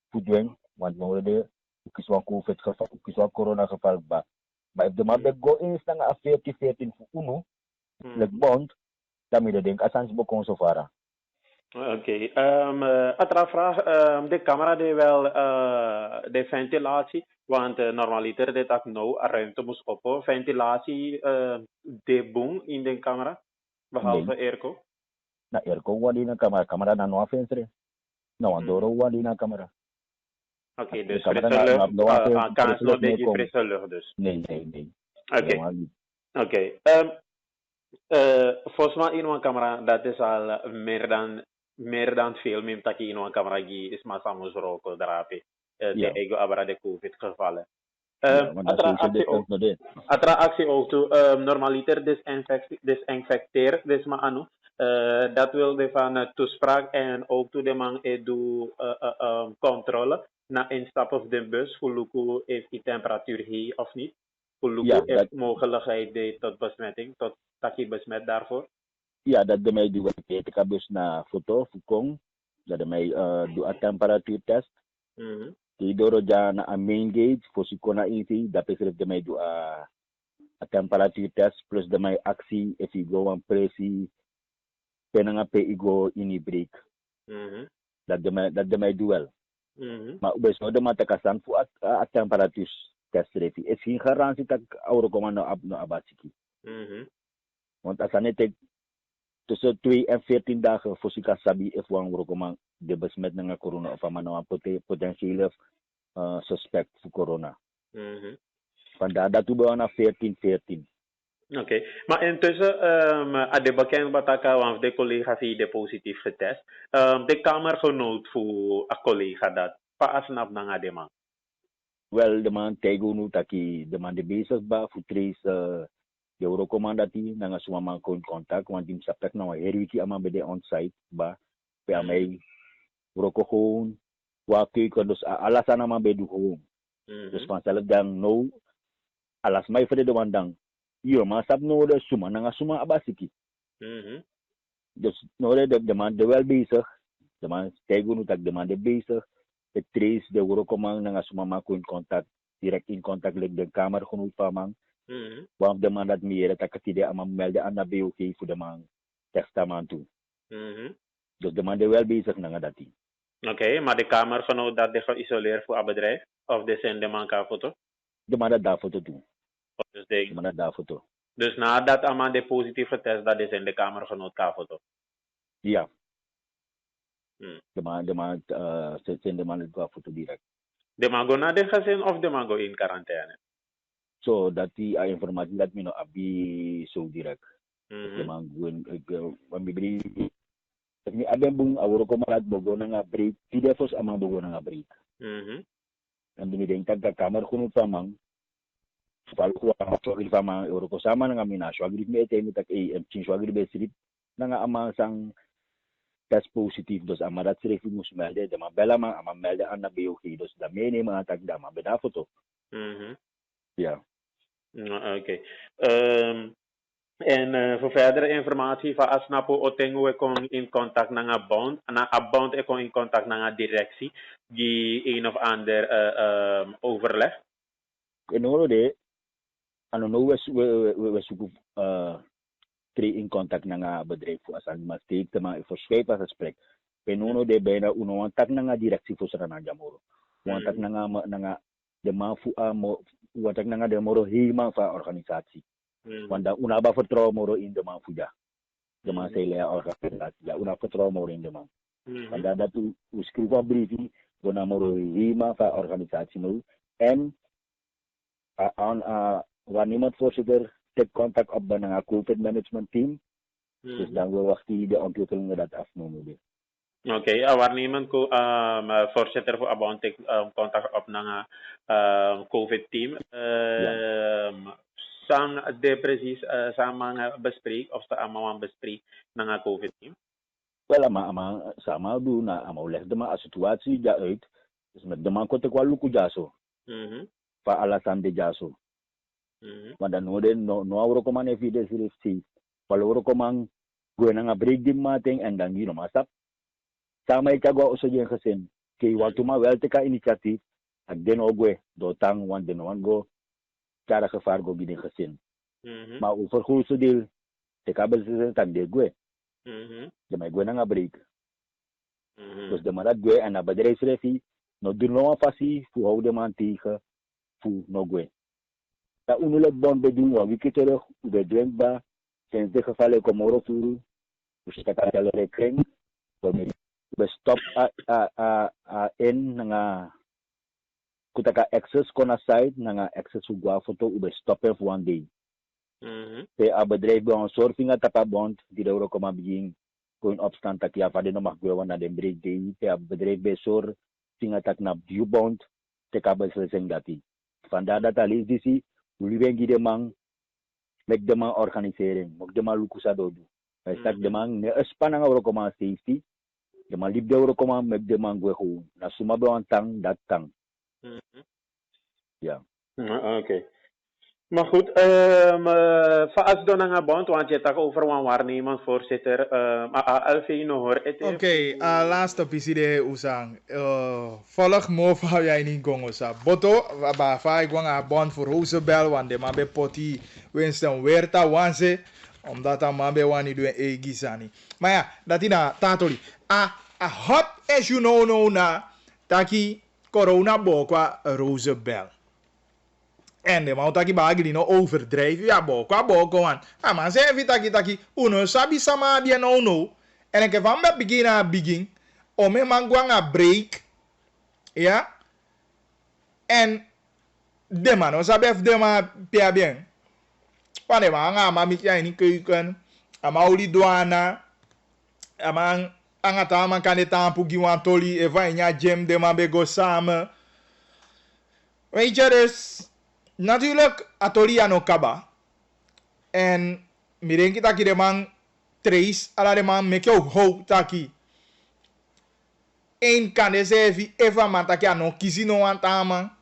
doen, want we willen kiswang COVID geval, kiswang corona geval ba. Maar if de man go in is na 14 voor uno, like bond, dan moet je denken asans bo kon so fara. Oké, atra vraag, de camera die wel de ventilatie, want normaliter dit ook nou ruimte moest op, ventilatie de boom in de camera, behalve airco. Na airco wadi na camera na no ventre. Nou, andoro wadi na camera. Oké, dus frisse lucht, kans nog een beetje frisse lucht dus. Nee. Oké. Volgens mij in een camera, dat is al meer dan veel. Mim taki in een camera is maar samen roko drape. De ego abra de COVID gevallen. Attractie ook toe. Normaliter desinfecteer, dus maar anu. Dat wil de van toespraak en ook toe de man doe controle na instap of de bus voor Luku heeft die temperatuur hier of niet. Voor Luku heeft mogelijkheid tot besmetting, tot taki besmet daarvoor. Ja, dat de mij doe ik heb dus na foto fukong dat de mij doe een temperatuurtest. Die doro ja na a main gauge voor sikona easy dat is de mij doe a temperatuurtest plus de mij actie if you go on presi penanga pe igo ini break. Dat de mij doe wel. Maar ube so de matakasan fu at temperatus test refi. Es geen garantie dat euro komen no abasiki. Want als aan het tussen 2 en 14 dagen voor zich sabi if wan euro komen de besmet ng corona of amano potentiële suspect voor corona. Vandaar dat we na 14. Oké, maar intussen had de bekend bataka van de collega die positief getest. De kamergenoot voor een collega dat pas snap na de man. Wel, de man tego nu taki de man de bezig ba voor trace de eurocomandati na nga sumama ko in contact want dim sapek na herwiki ama bede on site ba pe amay roko hon wa ke ko dos alasan ama bedu hon. Dus van zelf dan no alas may fede de wandang yo ma sab no de suma na nga suma abasiki. Dus no de man de wel bezig de man tego nu tak de man de bezig de trace de eurocomand na nga sumama ko in contact direct in contact met de kamergenoot van man. Want de man dat meer dat ik die aan melde aan de BOK voor de man testament toe. Dus de man is wel bezig met dat. Oké, maar de kamergenoot dat de geïsoleerd voor het bedrijf? Of de zijn de man kan foto? De man dat daar foto doen. Dus de man dat daar foto. Dus nadat aan de positief getest dat is in de kamergenoot kan foto? Ja. De man zijn de man dat daar foto direct. De man go naar de gezin of de man go in quarantaine? So dat die informatie dat me no abi so direct. De man go bibili ni aben bung awro ko malat bogo nga break pdfos amang bogo nga break. And mi den tagka kamar kuno pamang fal ko so il pamang euro ko sama nga minasyo agri mi ete mi tak am chinso agri be sirip nga amang sang test positive dos amadat sirip musmelde de mabela ma amamelde an na BOK dos da mene mga tagda mabeda foto. Ja. Oké. En voor verdere informatie van Asnapo Otengo ik kom in contact met een bond. Na een bond ik kom in contact met een directie die een of ander overleg. En hoor de, ano no we zoeken in contact met een bedrijf voor als een steek te maken voor schepen gesprek. En hoor de bijna uno contact met een directie voor zijn jamoro. Contact met de man voor watak na nga de moro hima fa organisasi. Wanda una ba vertrouwen moro in de man fuja. De man say lea organisasi. Ja una vertrouwen moro in de man. Wanda dat u skriva briefi wana moro hima fa organisasi no. En aan wanneer voorzitter take contact op bij een COVID management team. Dus dan we wachten de ontwikkelingen dat afnemen. Oké, waarnemen ko voorzitter voor abontek contact op ng COVID team. Sang de precies sa mga bespreek of sa mga bespreek ng COVID team? Wel, ama sama do na ama uleg de ma situatie ja uit. Dus met de man ko te kwalu ku jaso. Fa alasan de jaso. Maar dan no awro ko man evidence receive. Paloro ko man go na break dim mating and dan masap. Sama ikaw uso yung kasin. Kaya waktu ma wel teka initiative ag den ogwe dotang wan den wan go cara ke fargo bidin kasin. Ma ufer khusu dil teka bel tan de gwe. Demay gwe na nga break. Terus demarat gwe ana badre srefi no duno fasi fu hou de mantika fu no gwe. Ta unulat bon be dunwa wikitero ube dwemba sen de gefale komoro furu. Terus kata dalere kreng be stop in nga kutaka access ko na site nga access ugwa photo ube stop for 1 day. Te abedrijf on surfing at tapabond di euro ko mabiging ko in obstant takya pa din magwewan na den break day te abedrijf be sur singatak na viewbound te kabel seseng dati. Vandada talis disi uliwengi de mang mek de mang organisering mok de mang lukusa dodu. Stak de mang ne espan nga euro ko ma safety de man liep de euro koma met de man gwe ho na sumabe tang dat tang. Ja. Oké. Maar goed, faas do na nga bond want je tak over wan waarnemend voorzitter Alfino hoor. Oké, laatste visie de usang. Volg mo fa jij niet gongo sa. Boto ba fa igwang a bond voor Roosebel want de mabe poti Winston Werta wanse omdat dat mabe wani doen egisani. Maar ja, dat ina tatoli. A hot as you know na taki corona bokwa Roosevelt. En de man taki bagi no overdrijven. Ja, bokwa wan. Ah, man zei taki uno sabi sama die no. En ik van me begin om me man gwanga break. Ja. En de man o sabi de man pia bien. Wane man nga ma mi in keuken. Ama uli douana. Ama angata man kan de tampu giwan toli eva nya gym de man bego samen. Weet je dus, natuurlijk atoli ano kaba. En mi denki taki de man trace ala de man make ook hoop taki. Eén kan de zevi eva man taki ano kisi no antama.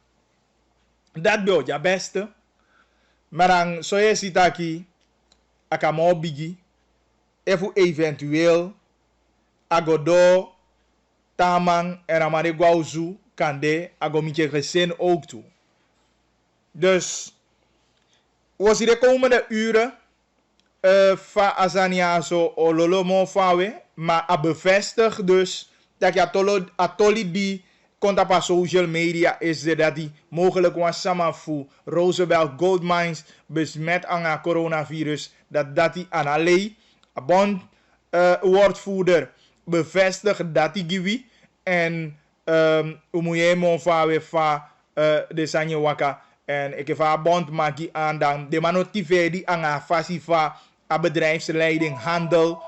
Dat be ja beste. Maar dan so je si taki akamo bigi. Efu eventueel agodo taman en amade guauzu kande agomitje gezin ook toe. Dus was de komende uren fa azaniaso ololomo fawe maar a bevestig dus dat je atoli die konta pa social media is dat die mogelijk was samafu Roosevelt Gold Mines besmet aan coronavirus dat die aan alleen bond woordvoerder bevestigt dat die giwi en umuyemo fawe fa de sanye waka en ik heb bond maki aan dan de manotieve die aan haar fasifa a bedrijfsleiding handel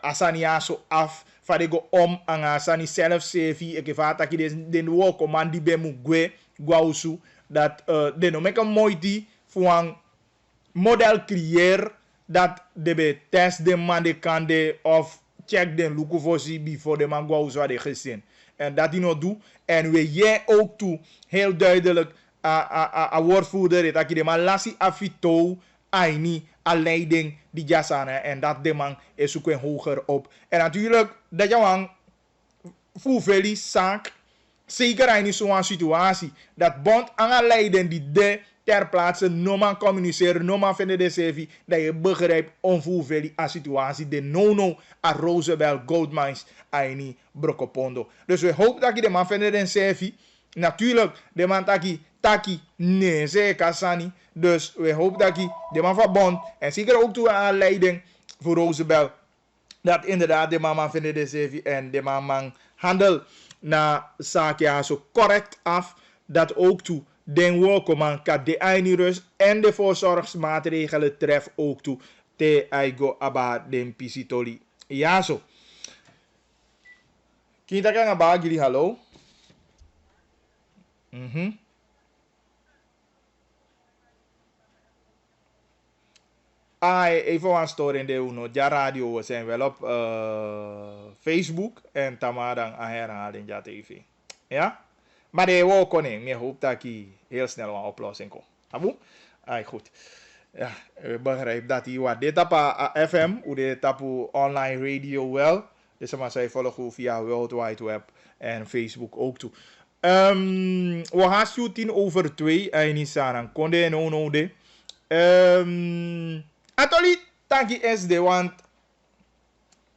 asaniaso af fadego om aan asani zelf sevi ik heb taki de wo commandi be mugwe guausu dat de no make mooi die voor een model creëer dat de be test de man de kande of check den luku voorzie before de man guausu had gezien en dat die nog doe en we jij ook toe heel duidelijk a woordvoerder dat de man lassie afito aini a leiding die jasana en dat de man is ook hoger op en natuurlijk dat jou voeveli zaak zeker in zo'n situatie dat bond aan leiding die de ter plaatse no man communiceren no man vinden de CV dat je begrijpt onvoeveli a situatie de no a Roosevelt Gold Mines aini brokopondo dus we hopen dat je de man vinden de CV natuurlijk de man taki nee zeker sani dus we hopen dat je de man van bond en zeker ook toe aan leiding voor Roosevelt dat inderdaad de man vinden de CV en de man handel na zaken zo correct af dat ook toe den wokoman kan de einirus en de voorzorgsmaatregelen tref ook toe te aigo aba den pisitoli ja zo kita kan aba gili hallo even een story in de Uno. Ja, radio, we zijn wel op Facebook en Tamadang herhaling ja TV. Ja? Maar de wo koning, ik hoop dat ik heel snel een oplossing kom. Abu? Goed. Ja, we begrijpen dat hij wat dit op FM, hoe dit op online radio wel. Dus maar zij volgen via World Wide Web en Facebook ook toe. We gaan zo 2:10 en niet samen. Konde en onode. Atoli tanki SD want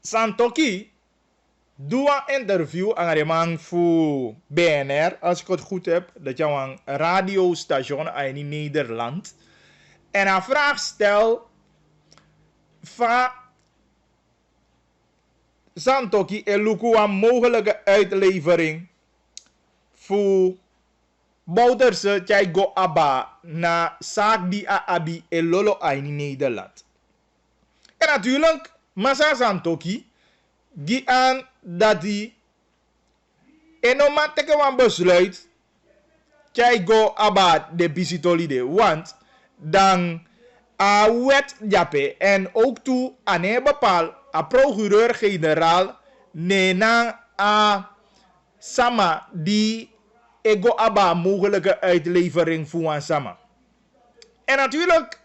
Santoki doe een interview aan de man voor BNR als ik het goed heb dat je een radiostation in Nederland en een vraag stel van Santoki en luku een mogelijke uitlevering voor Bouterse tjai go aba na zaak die abi elolo in Nederland. En natuurlijk, Massa Santoki, die aan dat die enomat teke wan besluit tjai go aba de bisitolide. Want dan a wet jape en ook toe aan een bepaal a procureur-generaal nena a sama die ego aba mogelijke uitlevering voor een sama. En natuurlijk,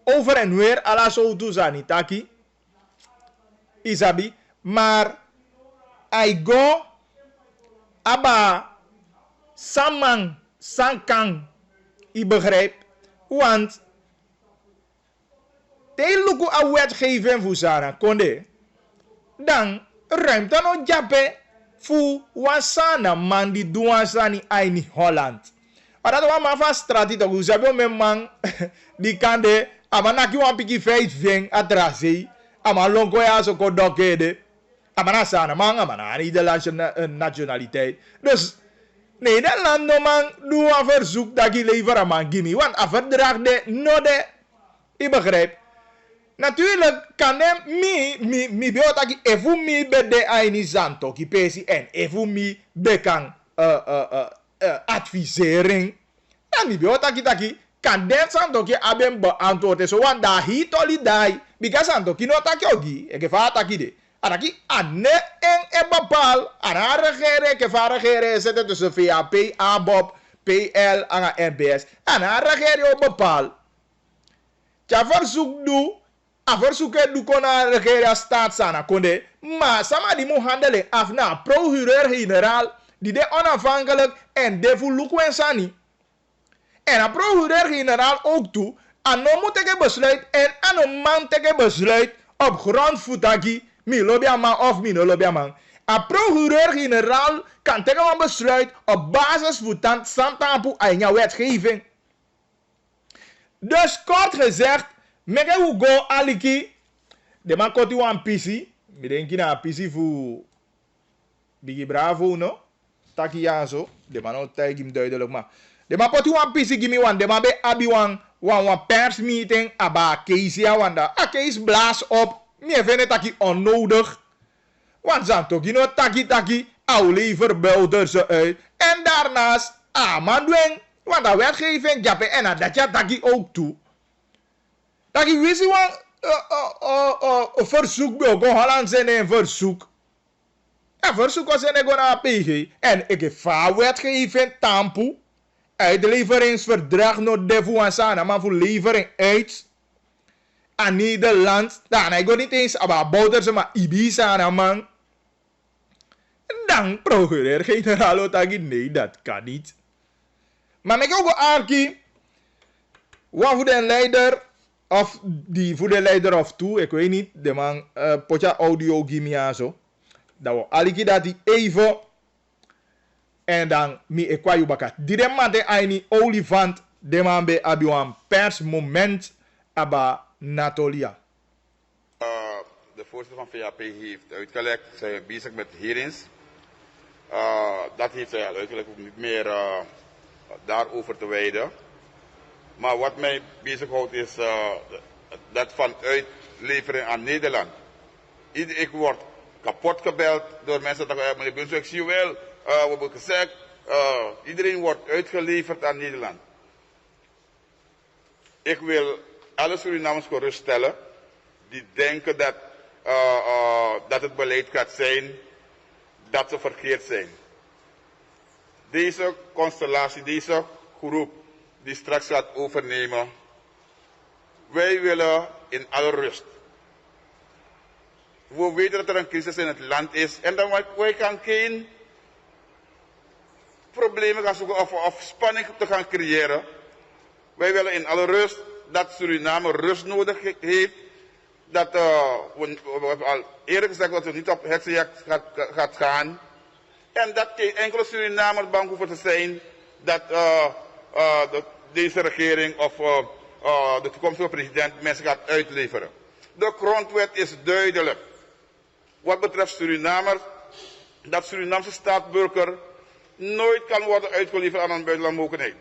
over en weer, ala zo doezani taki, isabi, maar ego aba samang sankang, i begrijp, want te luku a wetgeving voor Sara, konde, dan ruimte no jape, fu wasana man di duansani aini Holland. Ada wa man van strati to ku sabe men man di kande amana ki wan piki face veng atrasei ama lonko ya so ko dokede amana sana man amana ani de nationaliteit. Dus Nederland no man doe een verzoek dat je leveren man gimme. Want een verdrag de no de. Je begrijpt. Natuurlijk kan hem mi beot dat je even mi be de aini zanto ki pesi en even mi be kan advisering. En mi beot dat je kan den zanto ki abem beantwoorden. So want da hit oli dai. Because zanto ki no tak yogi. E ke fa tak de. Araki ane en bepaal ana regeren ke va regeren zitten tussen VAP, ABOP, PL en NBS. Ana regeren op bepaal. Ja verzoek doe, a verzoek doe kona regeren staatssana konde, maar sama die moet handelen af na procureur-generaal die de onafhankelijk en de voelukwen sani. En a procureur-generaal ook toe, an no moet teke besluit en an no man teke besluit op grondvoetagi. Mi lobby man of mi no lobby man. A procureur-generaal kan tegen een besluit op basis van samtampu eigen wetgeving. Dus kort gezegd, meke we go aliki, de man koti wan pisi, mi denki na pisi fu Bigi Bravo no, taki yanso, de man no tegi m duidelijk maar. De man koti wan pisi gimi wan, de man be abi wan persmeeting aba case ya wanda. A case blaas op. Mi vind het taki onnodig. Want zanto gino taki aulever builder ze uit. En daarnaast man doen. Want dat wetgeving jape en dat ja taki ook toe. Taki wisi wan verzoek bij go Holland zijn een verzoek. En verzoek was een go naar PG. En ik heb vaar wetgeving tampu. Uitleveringsverdrag no defu ansana maar voor levering uit. Aan Nederland, dan ik go niet eens about bouters maar Ibiza na man. Dan procureur-generaal tagi nee, dat kan niet. Maar ik ook arki, wat voor de leider of die voor de leider of toe, ik weet niet, de man potja audio gimia zo. Dat we aliki dat die even en dan mi ekwayu bakat. Die man de aini olifant, de man be abiwan persmoment aba Natolia. De voorzitter van VAP heeft uitgelegd, zij zijn bezig met hearings. Dat heeft zij al uitgelegd, ook niet meer daarover te wijden. Maar wat mij bezighoudt is dat van uitlevering aan Nederland. Ik word kapot gebeld door mensen dat meneer Bunzo, ik zie wel, we hebben gezegd, iedereen wordt uitgeleverd aan Nederland. Ik wil alle Surinamers geruststellen die denken dat het beleid gaat zijn, dat ze verkeerd zijn. Deze constellatie, deze groep die straks gaat overnemen, wij willen in alle rust. We weten dat er een crisis in het land is en dan wij gaan geen problemen gaan zoeken of spanning te gaan creëren. Wij willen in alle rust dat Suriname rust nodig heeft. Dat we hebben al eerder gezegd dat we niet op heksenjacht gaat gaan. En dat geen enkele Surinamer bang hoeft te zijn dat deze regering of de toekomstige president mensen gaat uitleveren. De grondwet is duidelijk. Wat betreft Surinamers, dat Surinaamse staatsburger nooit kan worden uitgeleverd aan een buitenlandse mogendheid.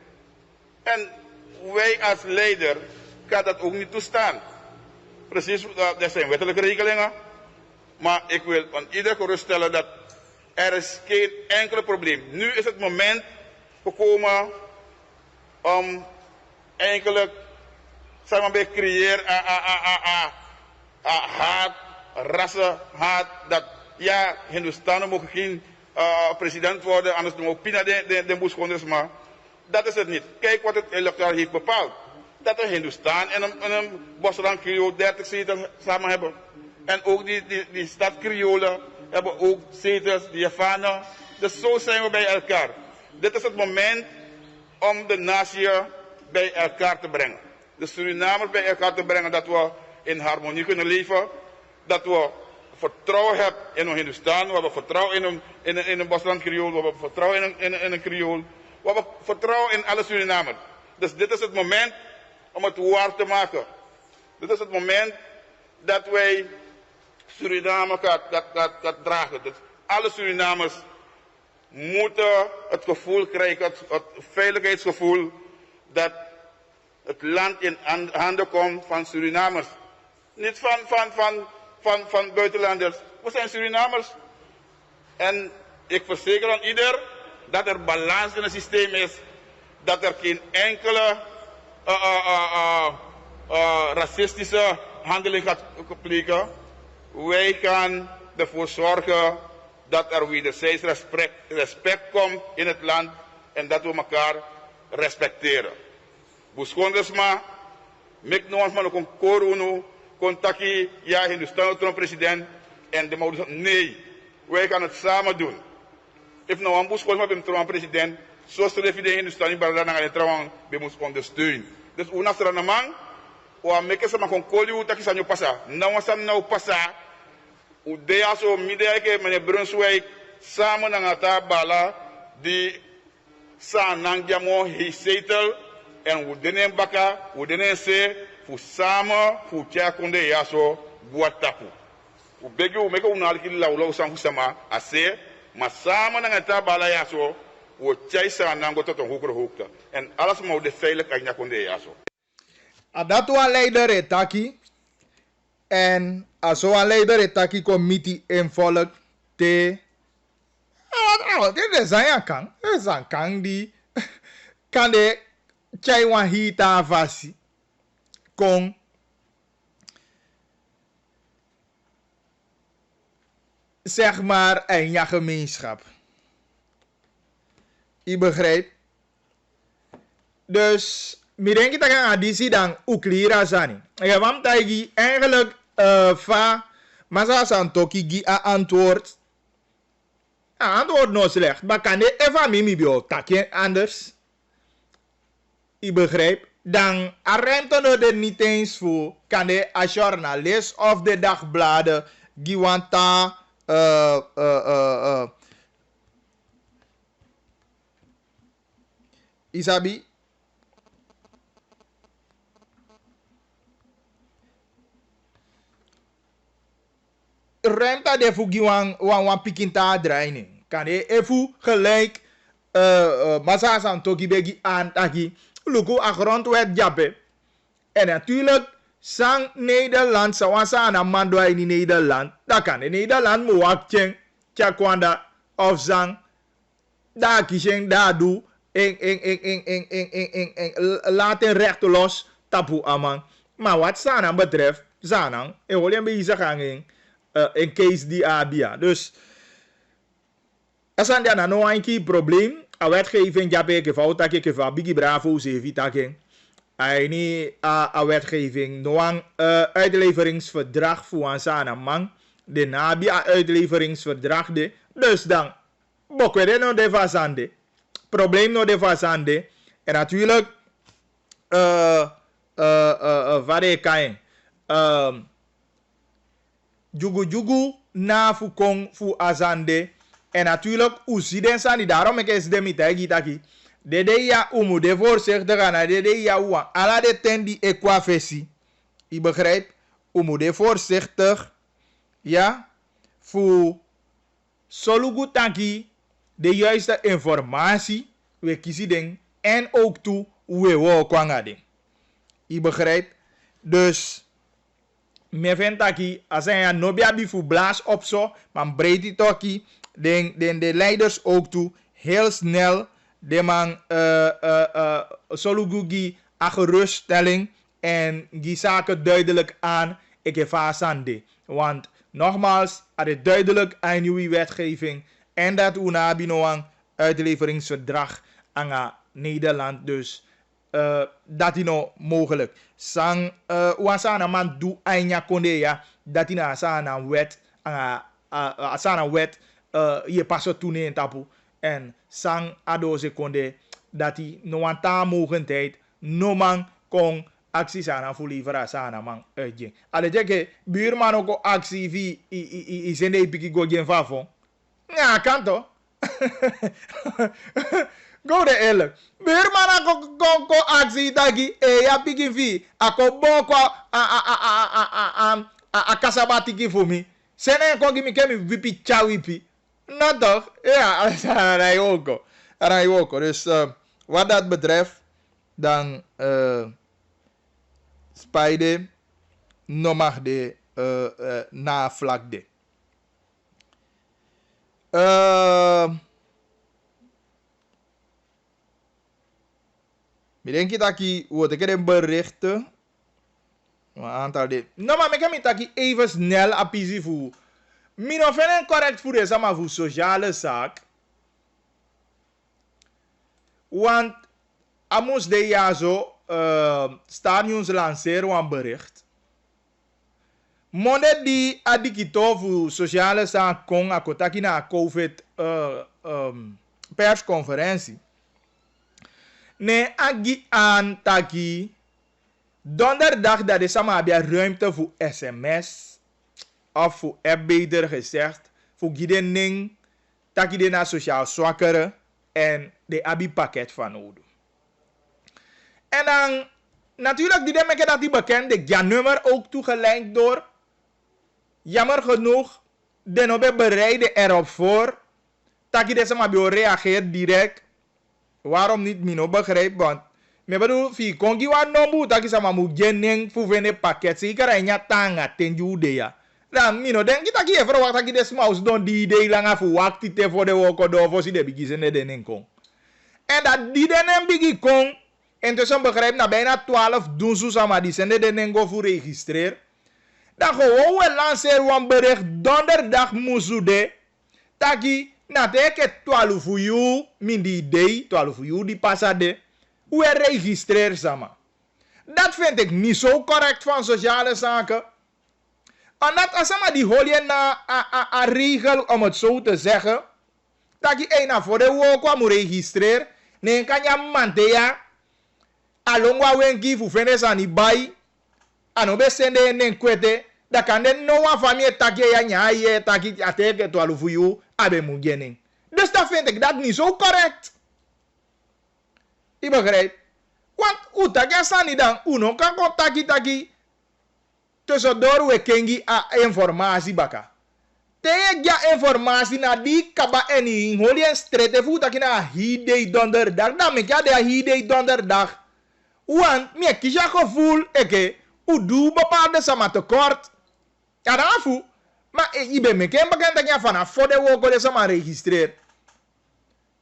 En wij als leider kan dat ook niet toestaan. Precies, er zijn wettelijke regelingen. Maar ik wil aan ieder geruststellen dat er is geen enkel probleem. Nu is het moment gekomen om eigenlijk, zeg maar, bij creëren haat, rassenhaat. Dat ja, Hindustanen mogen geen president worden, anders doen we Pina de Boeskonders, maar dat is het niet. Kijk wat het electoraal heeft bepaald. Dat een Hindustan en een Bosrang Creole 30 zetels samen hebben. En ook die stad Creolen hebben ook zetels, die Javanen. Dus zo zijn we bij elkaar. Dit is het moment om de natie bij elkaar te brengen. De Surinamers bij elkaar te brengen, dat we in harmonie kunnen leven. Dat we vertrouwen hebben in een Hindustan, we hebben vertrouwen in een Bosland Creool, we hebben vertrouwen in een Creool, we hebben vertrouwen in alle Surinamers. Dus dit is het moment om het waar te maken. Dit is het moment dat wij Suriname gaat dragen. Dus alle Surinamers moeten het gevoel krijgen, het veiligheidsgevoel, dat het land in handen komt van Surinamers. Niet van buitenlanders. We zijn Surinamers. En ik verzeker aan ieder dat er balans in het systeem is. Dat er geen enkele racistische handeling gaat plegen. Wij gaan ervoor zorgen dat er wederzijds respect komt in het land en dat we elkaar respecteren. Buskondesma, mek no maar kon koruno, kontaki, ja, Hindustan president en de modus. Nee, wij gaan het samen doen. If nou een buskondesma bem trouwen president, zo schreef je de Hindustan in Barada naar de trouwen, we moeten ondersteunen. Dus una stranamang, o meke sama kon koli utaki sanyo pasa, nou wasan nou pasa. Udea so midea ke meneer Brunswijk samen naar het bala die sanang jamo hisetel en udenen baka udenen se fu samen fu tia konde yaso buatapu. Ubegi u meke unaliki laulau sang sama ase maar samen naar het bala yaso u tia sanang gotot een hoger hoogte en alles moet de veiligheid na konde yaso. Adatu a leider etaki. En als zo'n leider het taki committee in volk te. Dit is een kang. Dit is een kang die kan de Chaiwan hita vasi kon zeg maar een ja gemeenschap. Je begrijpt? Dus mi denk dat aan die dan ook lira zani. Ja, want dat eigenlijk va masa santoki gi a antwoord. Antwoord no slecht, maar kan de eva mimi bio takje anders. Je begrijpt? Dan a ruimte no er niet eens voor kan de a journalist of de dagbladen giwanta Isabi ruimte de fugi wan pikinta draaien. Kan je even gelijk massa san toki begi aan taki luku a grondwet jabe. En natuurlijk sang Nederland sawasa na mandwa in Nederland. Dat kan in Nederland mo wakchen chakwanda of sang da kisheng da du laten recht los tapu amang. Maar wat Sanang betreft, Sanang, ik wil je bezig gaan in case die abia. Dus, als aan die nou een probleem, a wetgeving, ja, ik fout dat ik van Biggie Bravo zeven takken. Hij niet a wetgeving, nou een uitleveringsverdrag voor een Sanang man, de nabia uitleveringsverdrag de. Dus dan, bokwede no de vazande. Probleem no de vazande. En natuurlijk, wat ik kan. Jugu na fu kong fu azande. En natuurlijk, usiden sani daarom ik is de mitagi taki. Dede ya umu de voorzichtig aan. Dede ya uwa. Ala de ten die equafesi. Je begrijpt? Umu de voorzichtig. Ja. Fu solugu taki. De juiste informatie. We kiezen ding. En ook toe. We wo kwanga ding. Je begrijpt? Dus. Me vind taki, als hij een nobia bifu blaas op zo, maar breedte toki, de leiders ook toe, heel snel, de man solugugi a geruststelling en die zaken duidelijk aan, ik heb vasande. Want nogmaals, er is duidelijk aan nieuwe wetgeving en dat unabi noang uitleveringsverdrag aan Nederland dus. Dat is nou mogelijk. Sang wasana man do anya konde ya dat ina asana wet asana wet je paso toene tapu en sang ado se konde dat die no anta mogendheid no man kon actie sana fu livra sana man urgent. Ale jeke buurman ook actie vi i sende piki go gen fafon. Ja, kan toch? Go de ele. Buurman ako actie dagi ya piki vi ako boko a kasabati ki fu mi. Sene ko gimi kemi vipi chawipi. Nou toch? Ja, Arai ook. Dus wat dat betreft, dan spijde no mag de na vlak de. Ik denk dat ik wat ik er berichten. Een aantal de. Nou, maar ik heb het even snel apisi voor. Min of een correct voor deze maar voor sociale zaak. Want amos de jaar zo staan ons lanceren een bericht. Monde die adikito voor sociale zaak kon akotaki na COVID persconferentie. Ne agi aan taki donderdag dat is sama abia ruimte voor sms of voor app beter gezegd voor gidening taki de na sociaal zwakkere en de abi pakket van nodig. En dan natuurlijk die demeke dat die bekende ja-nummer ook toegelijnd door. Jammer genoeg, de nobe bereiden erop voor. Taki de sama bio reageert direct. Waarom niet mino begrijp? Want me bedoel, fi kongi wa nombu taki sama mu geneng fu vene pakket. Zeker en ja tanga tenju de ya. Dan mino denki taki e verwacht taki de smaus don die idee langa fu wakti te voor de woko do voor si de bigizene de nenkong. En dat die de bigi kong. Intussen begrijp na bijna 12 doen sama die zende de nengo voor registreer. Dan gewoon we lanceren een bericht donderdag moesude. Taki na teke 12 uur min die idee 12 uur die passade. We registreer sama. Dat vind ik niet zo correct van sociale zaken. En dat als sama die hol je na een regel om het zo te zeggen. Taki na voor de wo kwam registreer. Nee kan je mantea. Alongwa wenki fu fene sani bai. Anobe sende nen kwete. Da kan den no wa famie taki ya nyaye taki ateke 12 uur abe mugening. Dus dat vind ik dat niet zo correct. Je begrijpt? Want utaki sani dan uno kan kon taki tussendoor we kengi a informatie baka. Te ja informatie na die kaba eni holi en strete fu taki na hidei donderdag. Dan me kya de hidei donderdag. Want me kisha gevoel eke udu bepaalde sama tekort. Ja, dan afu. Maar ik ben me ken bekend dat je vanaf voor de woko de sama registreer.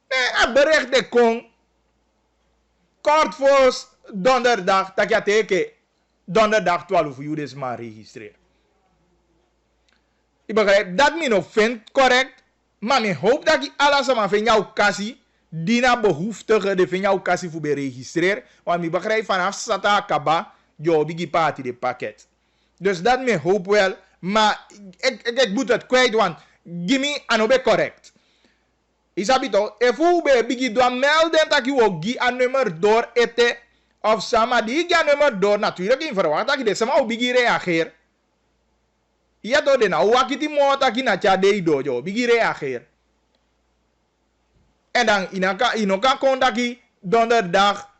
Nee, een bericht de kon. Kort voor donderdag, dat je teke donderdag 12 uur is maar registreer. Ik begrijp dat me nog vindt correct. Maar ik hoop dat je alles sama van jou kassie. Dina behoeftige de van jou kassie voor beregistreer. Want ik begrijp vanaf sata kaba. Jo bigi party de pakket. Dus dat me hoop wel. Maar ik moet het kwijt, want gimme anobe correct. Isabi toch? If u be bigi doa melden dat je ook gi een nummer door ete. Of sama die gi een nummer door. Natuurlijk in verwacht dat je de sama u bigi reageer. Ja toch de na wakiti mo dat je na chade do jo bigi reageer. En dan inoka kon dat je donderdag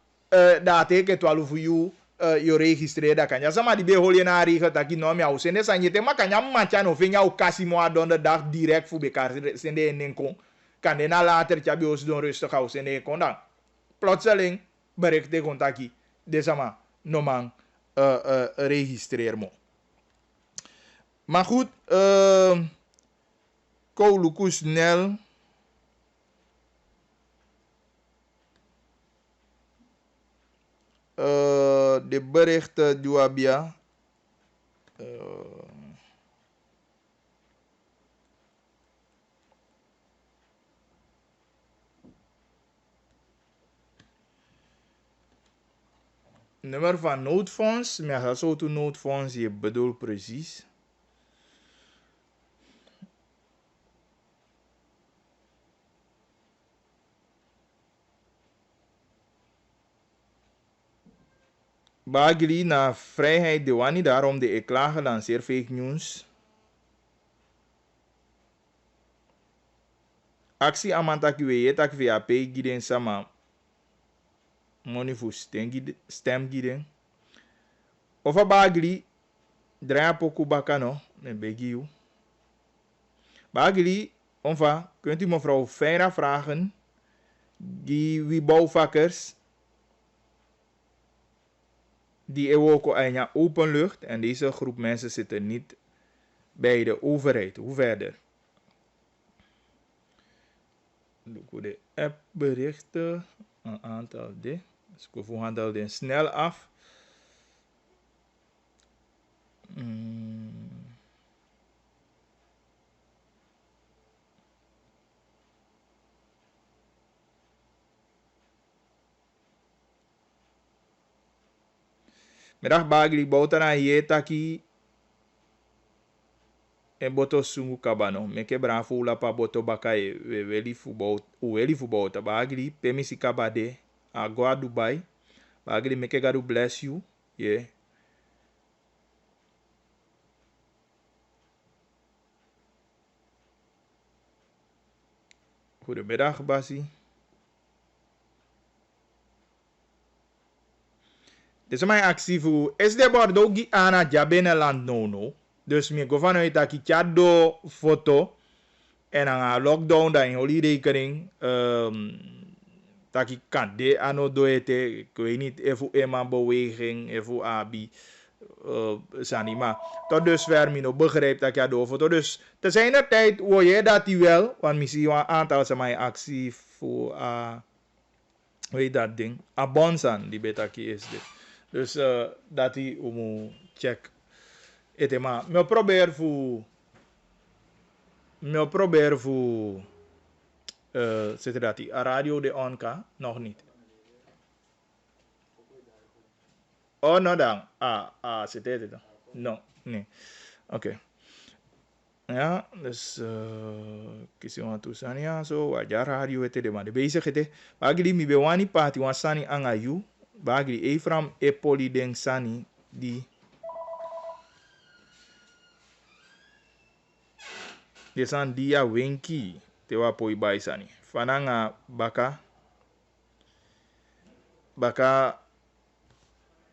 dat ik 12 uur. Je registreer dat kan je sama die behol je na regel dat je noem jou sende san je te maar kan je mancha no vinga u kasi mo donderdag direct voor bekar sende en kon kan de na later tja bios don rustig hou sende kon dan plotseling bericht de contacti de sama no man registreer mo. Maar goed, Koluku snel. De berichten Duabia. Nummer van noodfonds. Maar ga zo toe noodfonds. Je bedoelt precies. Bagli na vrijheid de wani daarom de ekla gelanceerd fake news. Actie amantaki we tak via pay giden sama money fu stem giden. Of a bagli draai poku bakano ne begiu. Bagli onva kunt u mevrouw Feira vragen die wie bouwvakkers die ook in open lucht en deze groep mensen zitten niet bij de overheid. Hoe verder? Doe de app berichten, een aantal de. Dus ik handel den snel af. Middag bagli botana yetaki en boto sungu kabano. Meke bravo la pa boto bakai we weli fu bota bagli pemisi kabade agua Dubai. Bagli meke gadu bless you. Yeah. Goedemiddag Basi. Dus mijn actie voor is de bordo gi ana jabeneland nono. Dus mijn governor dat ik do foto en aan lockdown dat in holiday dat ik kan de ano doete. Ik weet niet even eenmaal beweging even abi sanima. Tot dusver mi no begrijp dat ik do foto. Dus te zijn er tijd hoe je dat die wel, want misschien een aantal van mijn actie voor weet dat ding. Abonsan die betaki is dit. Dus dat hij check. Het maar me probeer voor zit dat die radio de onka nog niet. Oh no dan. Zit het dan? No, nee. Oké. Ja, dus kisi wan tusan ya so wajar radio het de maar de bezig het. Bagli mi bewani party wan sani angayu. Bagli Efram Epoli den sani di desan dia wenki tewa poi bai sani. Fananga baka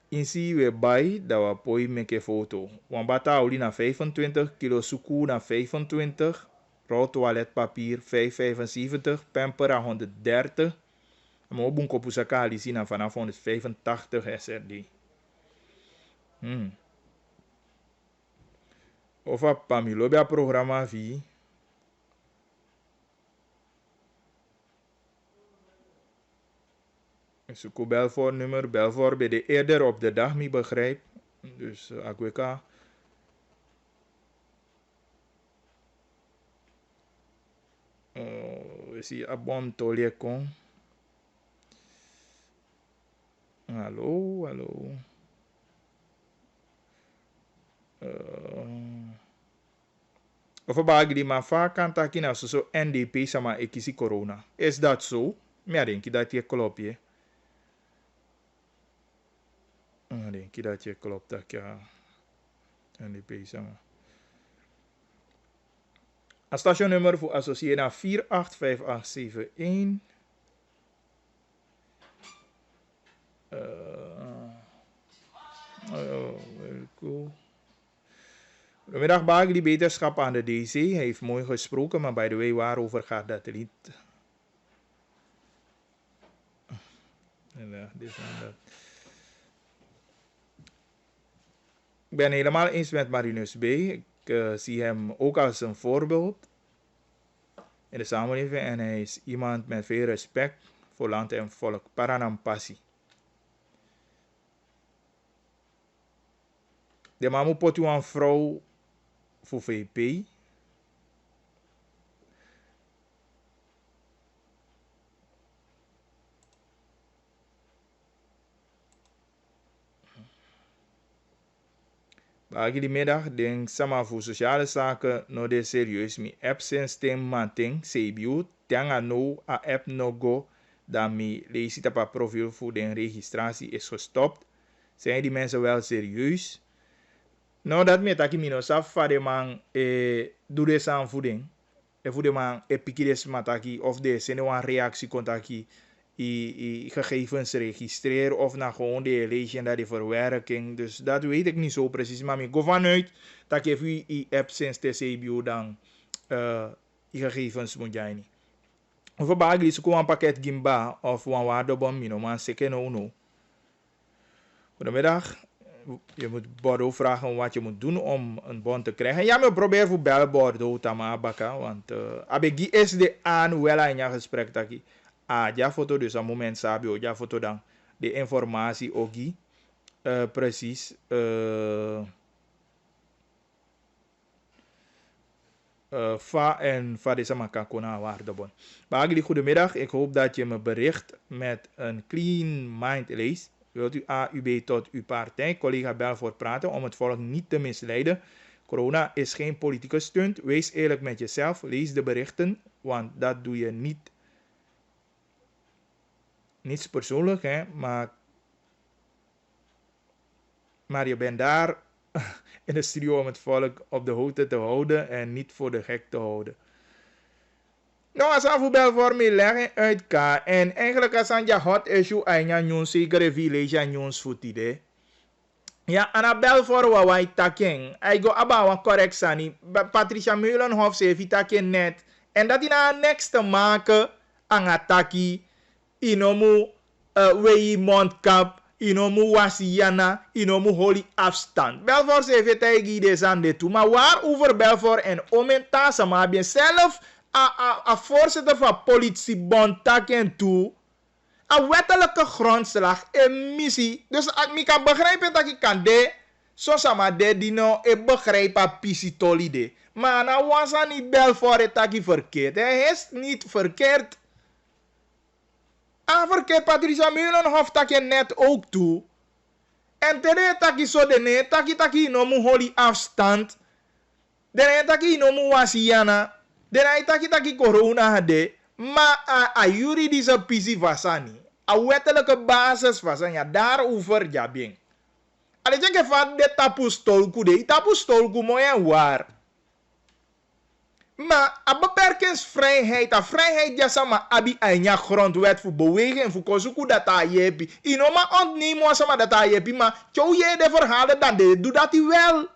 insi we bai dawa poi meke foto. Wambata oli na 25 kilo suku na 25 rauw toiletpapier 5,75 pampera 130. Maar ook bunko pusakali zien vanaf 185 SRD. Of a pamilobia programma vi. Zoek Belfort nummer. Belfort bij de eerder op de dag mee begrijp. Dus Akweka. We zien Abon Toliekon. Hallo. Of een bagi die maar vaak kan takken als zo NDP sama ekisi corona. Is dat zo? Maar denk je dat je klopt, je? Denk je dat je klopt dat ja NDP sama. Een stationnummer voor associeer naar 485871. Welkom. Goedemiddag Bagli, beterschap aan de DC. Hij heeft mooi gesproken, maar by the way, waarover gaat dat niet? Ja, dit en dat. Ik ben helemaal eens met Marinus B. Ik zie hem ook als een voorbeeld in de samenleving en hij is iemand met veel respect voor land en volk. Paranam passie. De mamu potu een vrouw voor VP. Bagi die middag, denk sama voor sociale zaken, no de serieus mi app systeem manting, CBU, tenga no a app no go, dan mi lees het op profiel voor de registratie is gestopt. Zijn die mensen wel serieus? Nou, dat met dat mino saf vade man doe deze aanvoeding. E voede man pikides mataki of de een reactie contactie i gegevens registreren of naar gewoon de legenda verwerking. Dus dat weet ik niet zo precies. Maar ik ga vanuit dat ik u i app sinds de CBO dan i gegevens moet jij niet. Of een bagel is gewoon een pakket gimba of een waardebom mino man zeker no. Goedemiddag. Je moet Bordeaux vragen wat je moet doen om een bon te krijgen. Ja, maar probeer voor bellen Bordeaux tamabaka. Want abegi is de aan wel in je gesprek taki. Ja foto dus een moment sabi ja foto dan de informatie ogi. Precies. Va en va deze makakona waardebon. Bagli, goedemiddag. Ik hoop dat je me bericht met een clean mind leest. Wilt u AUB tot uw partij, collega Belfort, praten om het volk niet te misleiden? Corona is geen politieke stunt. Wees eerlijk met jezelf. Lees de berichten, want dat doe je niet. Niets persoonlijk, hè? Maar je bent daar in de studio om het volk op de hoogte te houden en niet voor de gek te houden. Nou, als we Belfort mee leggen uit ka en eigenlijk als je hot issue aan je nieuws zeker village nieuws voetide. Ja, en Belfort wa wij taking. I go about correct sani. Patricia Meulenhof zei vitaken net en dat in haar next te maken aan ataki inomu wei mondkap inomu wasiana inomu holy afstand. Belfort zei vitaigi des aan de toe, maar waarover Belfort en omenta sama bien zelf a voorzitter van politiebond taken toe. Een wettelijke grondslag, een missie. Dus ik kan begrijpen dat ik kan de. Zo sama de dino, ik begrijp a pisitoli de. Maar nou was hij niet Belfort het taki verkeerd. Hij is niet verkeerd. Verkeerd Patricia Meulenhof taken net ook toe. En tere taki zo de ne, taki no mu holy afstand. De taki no mu wasiana. De taki corona hade. Maar a juridische pisi vasani. A wettelijke basis vasani. Daarover jabing. Als je van de tapustolku de. Tapustolku mooi waar. Maar a beperkingsvrijheid. A vrijheid ja sama abi anya grondwet voor beweging. Voor kozuku dat a jepi. Inoma ontnemen sama dat a jepi. Maar jou je de verhalen dan de. Doe dat hij wel.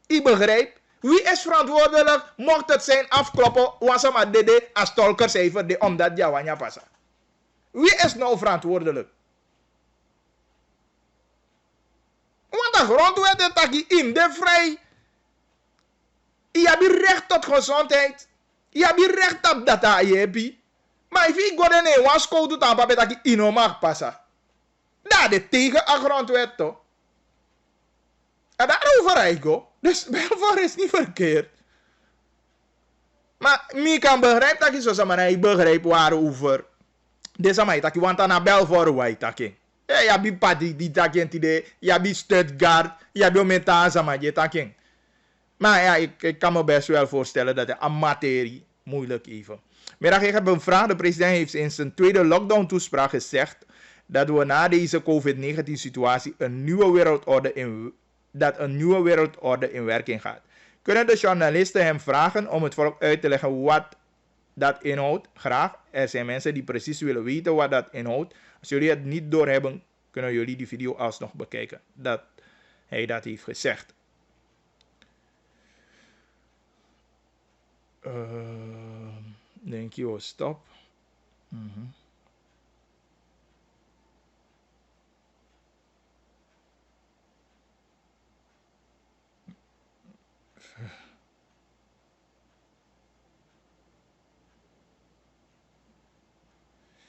Ik begrijp. Wie is verantwoordelijk mocht het zijn afkloppen wasama dede als tolkercijfer de omdat jawanya passa? Wie is nou verantwoordelijk? Want de grondwet is taki in de vrij. Je hebt recht tot gezondheid. Je hebt recht op dat je hebt. Maar als je godene was code dan papi taki ino mag passa. Dat is tegen de grondwet toch? En daarover ik go. Dus Belfort is niet verkeerd. Maar ik kan begrijpen dat je zo samen ik begrijp waarover. Deze mij dat je want aan Belfort wij taking. Ja, je hebt padi die taking tide, je hebt Stuttgart, je hebt meta samen je taking. Maar ja, ik kan me best wel voorstellen dat de materie moeilijk even. Middag, ik heb een vraag. De president heeft in zijn tweede lockdown toespraak gezegd dat we na deze COVID-19 situatie een nieuwe wereldorde in werking gaat. Kunnen de journalisten hem vragen om het volk uit te leggen wat dat inhoudt? Graag. Er zijn mensen die precies willen weten wat dat inhoudt. Als jullie het niet doorhebben, kunnen jullie die video alsnog bekijken. Dat hij dat heeft gezegd. Denk je, stop.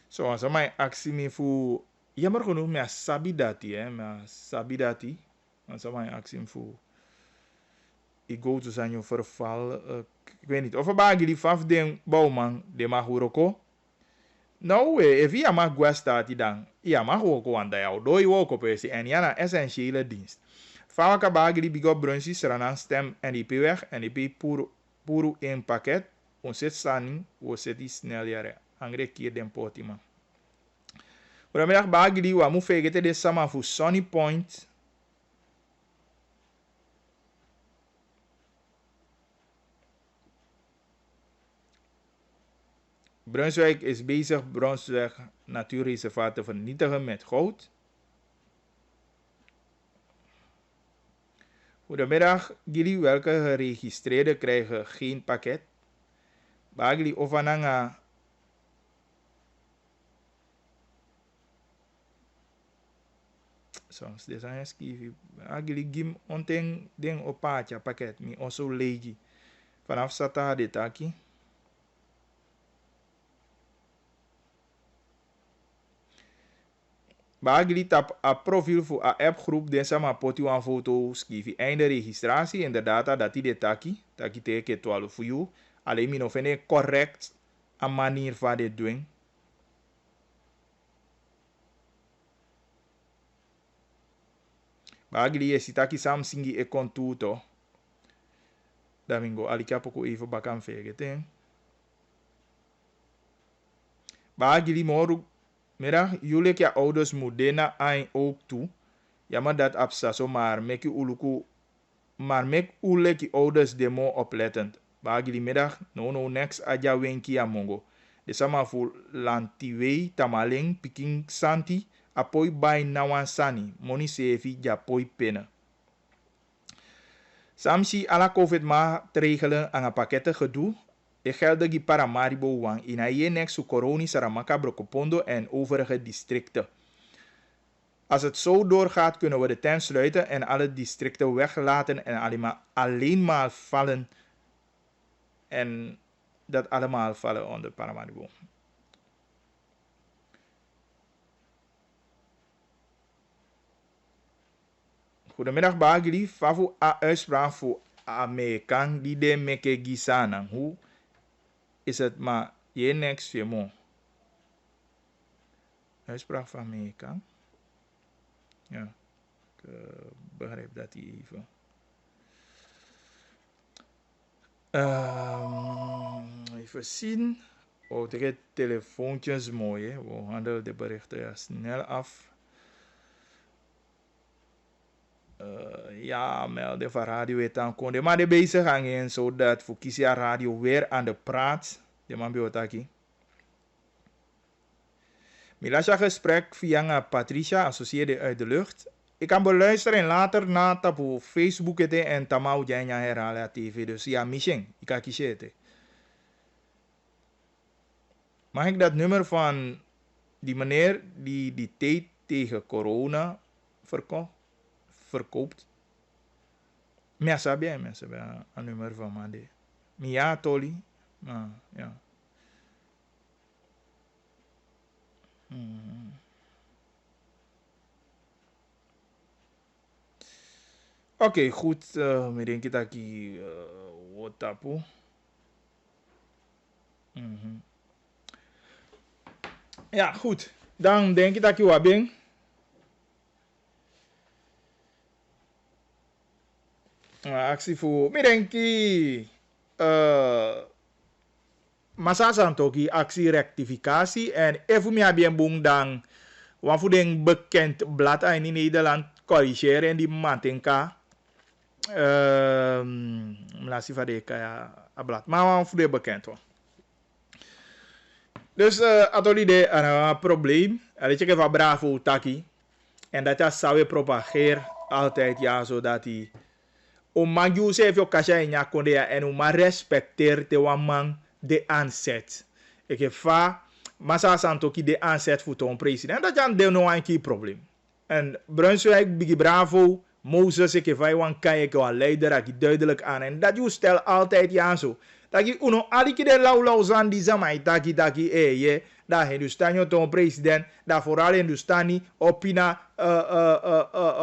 So, als mij actie me voor, jammer genoeg, maar sabidati, hè, maar sabidati, als mij actie me voor, ik go to zijn verval, ik weet niet, of een bagje die vafding bouwman, die mag horen. Nou, if je mag guestati dan, je mag ook, want dat doe je ook op en ja, een essentiële dienst. Vaak bagje die bigop brunchies, ranan stem en die weg en die puru in pakket, on zit staan, we zitten snel jaren, angre keer den potima. Goedemiddag Bagili, wa mu fegete de sama fu Sunny Point. Brunswijk is bezig Brunswijk natuurreservaat te vernietigen met goud. Goedemiddag, Gili, welke geregistreerden krijgen geen pakket? Bagili Ovananga. Soms design skifi. Bagili gim onteng ding opaatja pakket. Mi also legi. Vanaf sata de taki. Bagili tap a profiel voor a appgroep den sama poti wan foto skifi einde registratie en de data dat die de taki teke 12 voor you alleen min of een correct a manier van dit doen. Bagili is taki sam singi e contuto. Damingo alikapoko even bakan vegeten. Bagili moru middag, jullie je ouders moeten na een ook toe. Ja, maar dat absa maar mek je uluku. Maar mek ulek je ouders demo oplettend. Bagili middag, no next aja wenki amongo. De sama fu lantiwei tamaling piking santi. Apoi by nawan sani. Moni sefi japoi penne. Samsi ala COVID maatregelen aan pakketten gedoe. De geldige Paramaribo wang in Ayenex su Coroni Saramaka Brokopondo en overige districten. Als het zo doorgaat kunnen we de tent sluiten en alle districten weglaten en alleen maar vallen. En dat allemaal vallen onder Paramaribo. Goedemiddag Bagili, favu a uitspraak voor Amerikaan die de meke gisana. Hoe is het maar je niks filmo. Uitspraak van Amerikaan. Ja, ik begrijp dat even. Even zien. Oh, de telefoontjes mooi, hè. We handelen de berichten ja, snel af. Ja, melden van radio het aan konde. Maar de bezig hangen zodat voor Kisia Radio weer aan de praat. De man biotaki. Milasha gesprek via Patricia, associeerde uit de lucht. Ik kan beluisteren en later na op Facebook en tamau janya herhalen TV. Dus ja, mission. Ik kan kiezen. Mag ik dat nummer van die meneer die thee tegen corona verkoopt? Mia sabia een nummer van Mande. Mia toli. Maar ja. Oké, goed. Ik denk dat ik wat tapu. Ja, goed. Dan denk ik dat ik wat ben. Actie voor. Ik denk masa santoki actie rectificatie en even meer bien boem dan wat voor een bekend blad in Nederland corrigeren en die mantenka melasi van de kaya blad maar wat voor de bekend hoor. Dus atoli de een probleem dat je van bravo taki en dat je zou propageer altijd ja zodat hij om magju se even kasha in ja konde ja en om respecteer te waman de aanzet. Ik heb va massa santoki de aanzet voor ton president. Dat jan de no een key probleem. En Brunswijk bigi bravo Moses ik heb van kan ik een leider dat ik duidelijk aan en dat je stel altijd ja zo. Dat je uno alike de lau zan die zamai taki je dat Hindustani ton president dat vooral Hindustani opina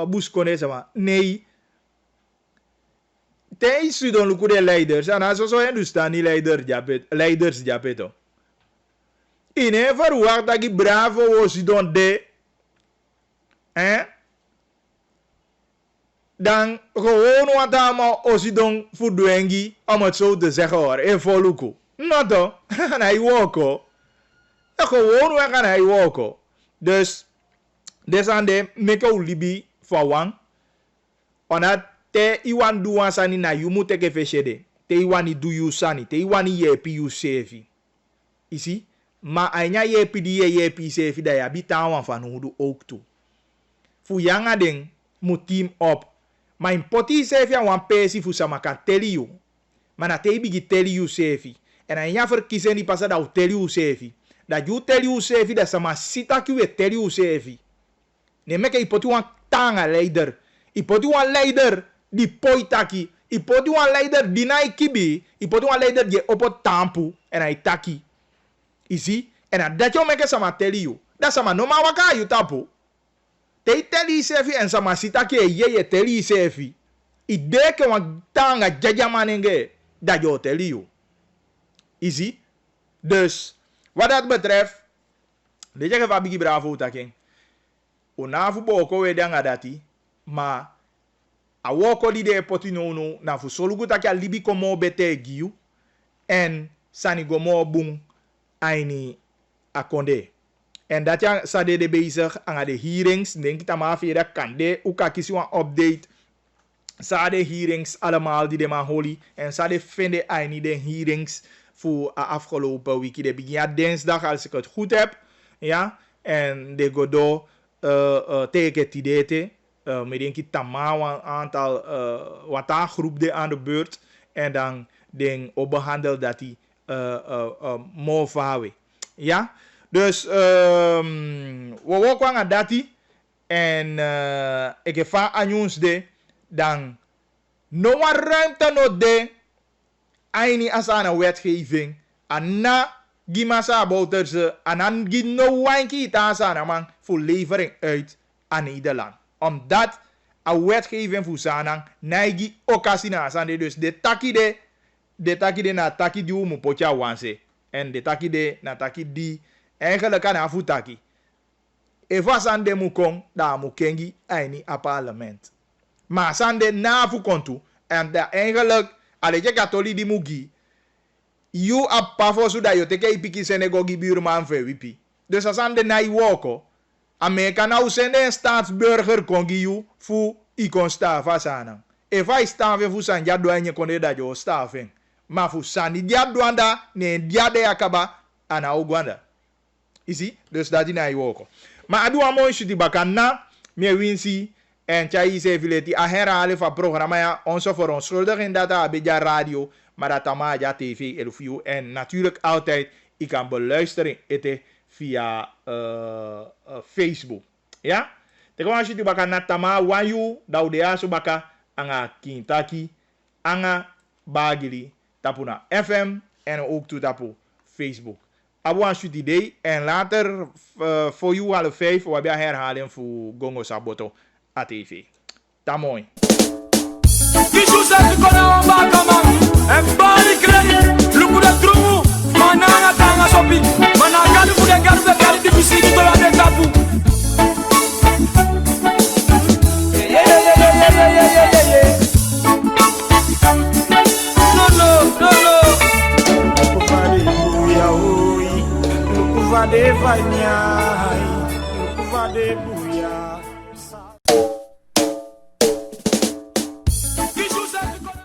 buskone sama. Nee. Ten Sudan luku de leiders en als zo Hindustani leiders japeto. In even wacht dat ik bravo was Sudan de. Dan gewoon wat allemaal Osidon voedwengi om het zo te zeggen hoor. En voor luku. Nato. En hij woko. En gewoon weg en hij woko. Dus desande meke u libi for one. Ona te iwan duwan sani na you moet teke feshede. Te iwani do you sani. Te iwani yepi you sefi. Isi? Ma anya yepi di yepi sefi da ya bitawan van hudu ook toe. Fu yanga ding moet team op. Ma impoti sefi an wan pesi fu sama kan tell you. Maar na te bigi tell you sefi. En anya verkiezen die pasa da u tell you sefi. Dat you tell you sefi da sama sita ki we tell you sefi. Ne meke ipoti wan tanga leider. Ipoti wan leider di poitaki. Ipoti wan leider di na ikibi. Ipoti wan leider je opo tampu. En a itaki. Isi? En dat yo meke sama tell you. Da sama no ma waka you tapu. Te tell you sefi en sama sitaki e ye tell you sefi. Ideke wan tanga jaja manenge. Dat yo tell you. Isi? Dus, wat dat betreft. Weet je wat bigi bravo taking. Unafu boko we danga dati. Ma awoko di de poti no na fu solugu taki alibi komo bete giu en sani gomo bung aini akonde. En dat ja sa de bezig aan de hearings. Denk ik maar via kande uka kisi wan update. Sa de hearings allemaal die de man holy en sa de vinden aini de hearings voor afgelopen week. De begin dinsdag als ik het goed heb. Ja, en de godo tegen het idee. Met denk ik tamawa aantal wat aan groep de aan de beurt. En dan denk op behandeld dat die more vawe. Ja, dus we ook aan dat die. En ik heb van aanjuns de dan no one ruimte no de. Aini as aan een wetgeving. En na gimasa bouterse. En dan gi no wanki tasana man voor levering uit aan Nederland. Omdat een wetgeving voor Sanang naigi okasina sande dus de taki de na taki die mu potja wanse en de taki de na taki di eigenlijk kan afu taki eva sande mu kon da mu kengi aini a parlement maar sande na afu kontu en da eigenlijk alege katoli di mugi you a pafo so da yo teke ipiki senegogi buurman fe wipi dus asande na iwoko Amerika nou sende een staatsburger kongi you fu ikon stafa sana. If I staven fu san ja douane konde da jo stafen. Ma fu san di ja douanda ne dia de akaba ana uganda. Isi, dus dat die na iwoko. Ma adu amo shuti bakana me winsi en chai se fileti a herhalen van programma ja onze verontschuldiging dat Abidjan Radio, maar dat Tamaja TV Elfio en natuurlijk altijd ik kan beluisteren ete via Facebook. Ja? Teko als je baka natama wanyu daudea so baka anga Kintaki, anga Bagili, tapuna FM en ook toe tapu Facebook. Abo als je het idee en later voor jou half 5 we hebben herhaling voor Gongo Saboto ATV. Ta mooi. Kishu sa kona mbaka man, embali credit, luku da trumu, manana tanga sopi, manaka luku da garu da di bisiki to la de tapu. No. Luku vade vanya.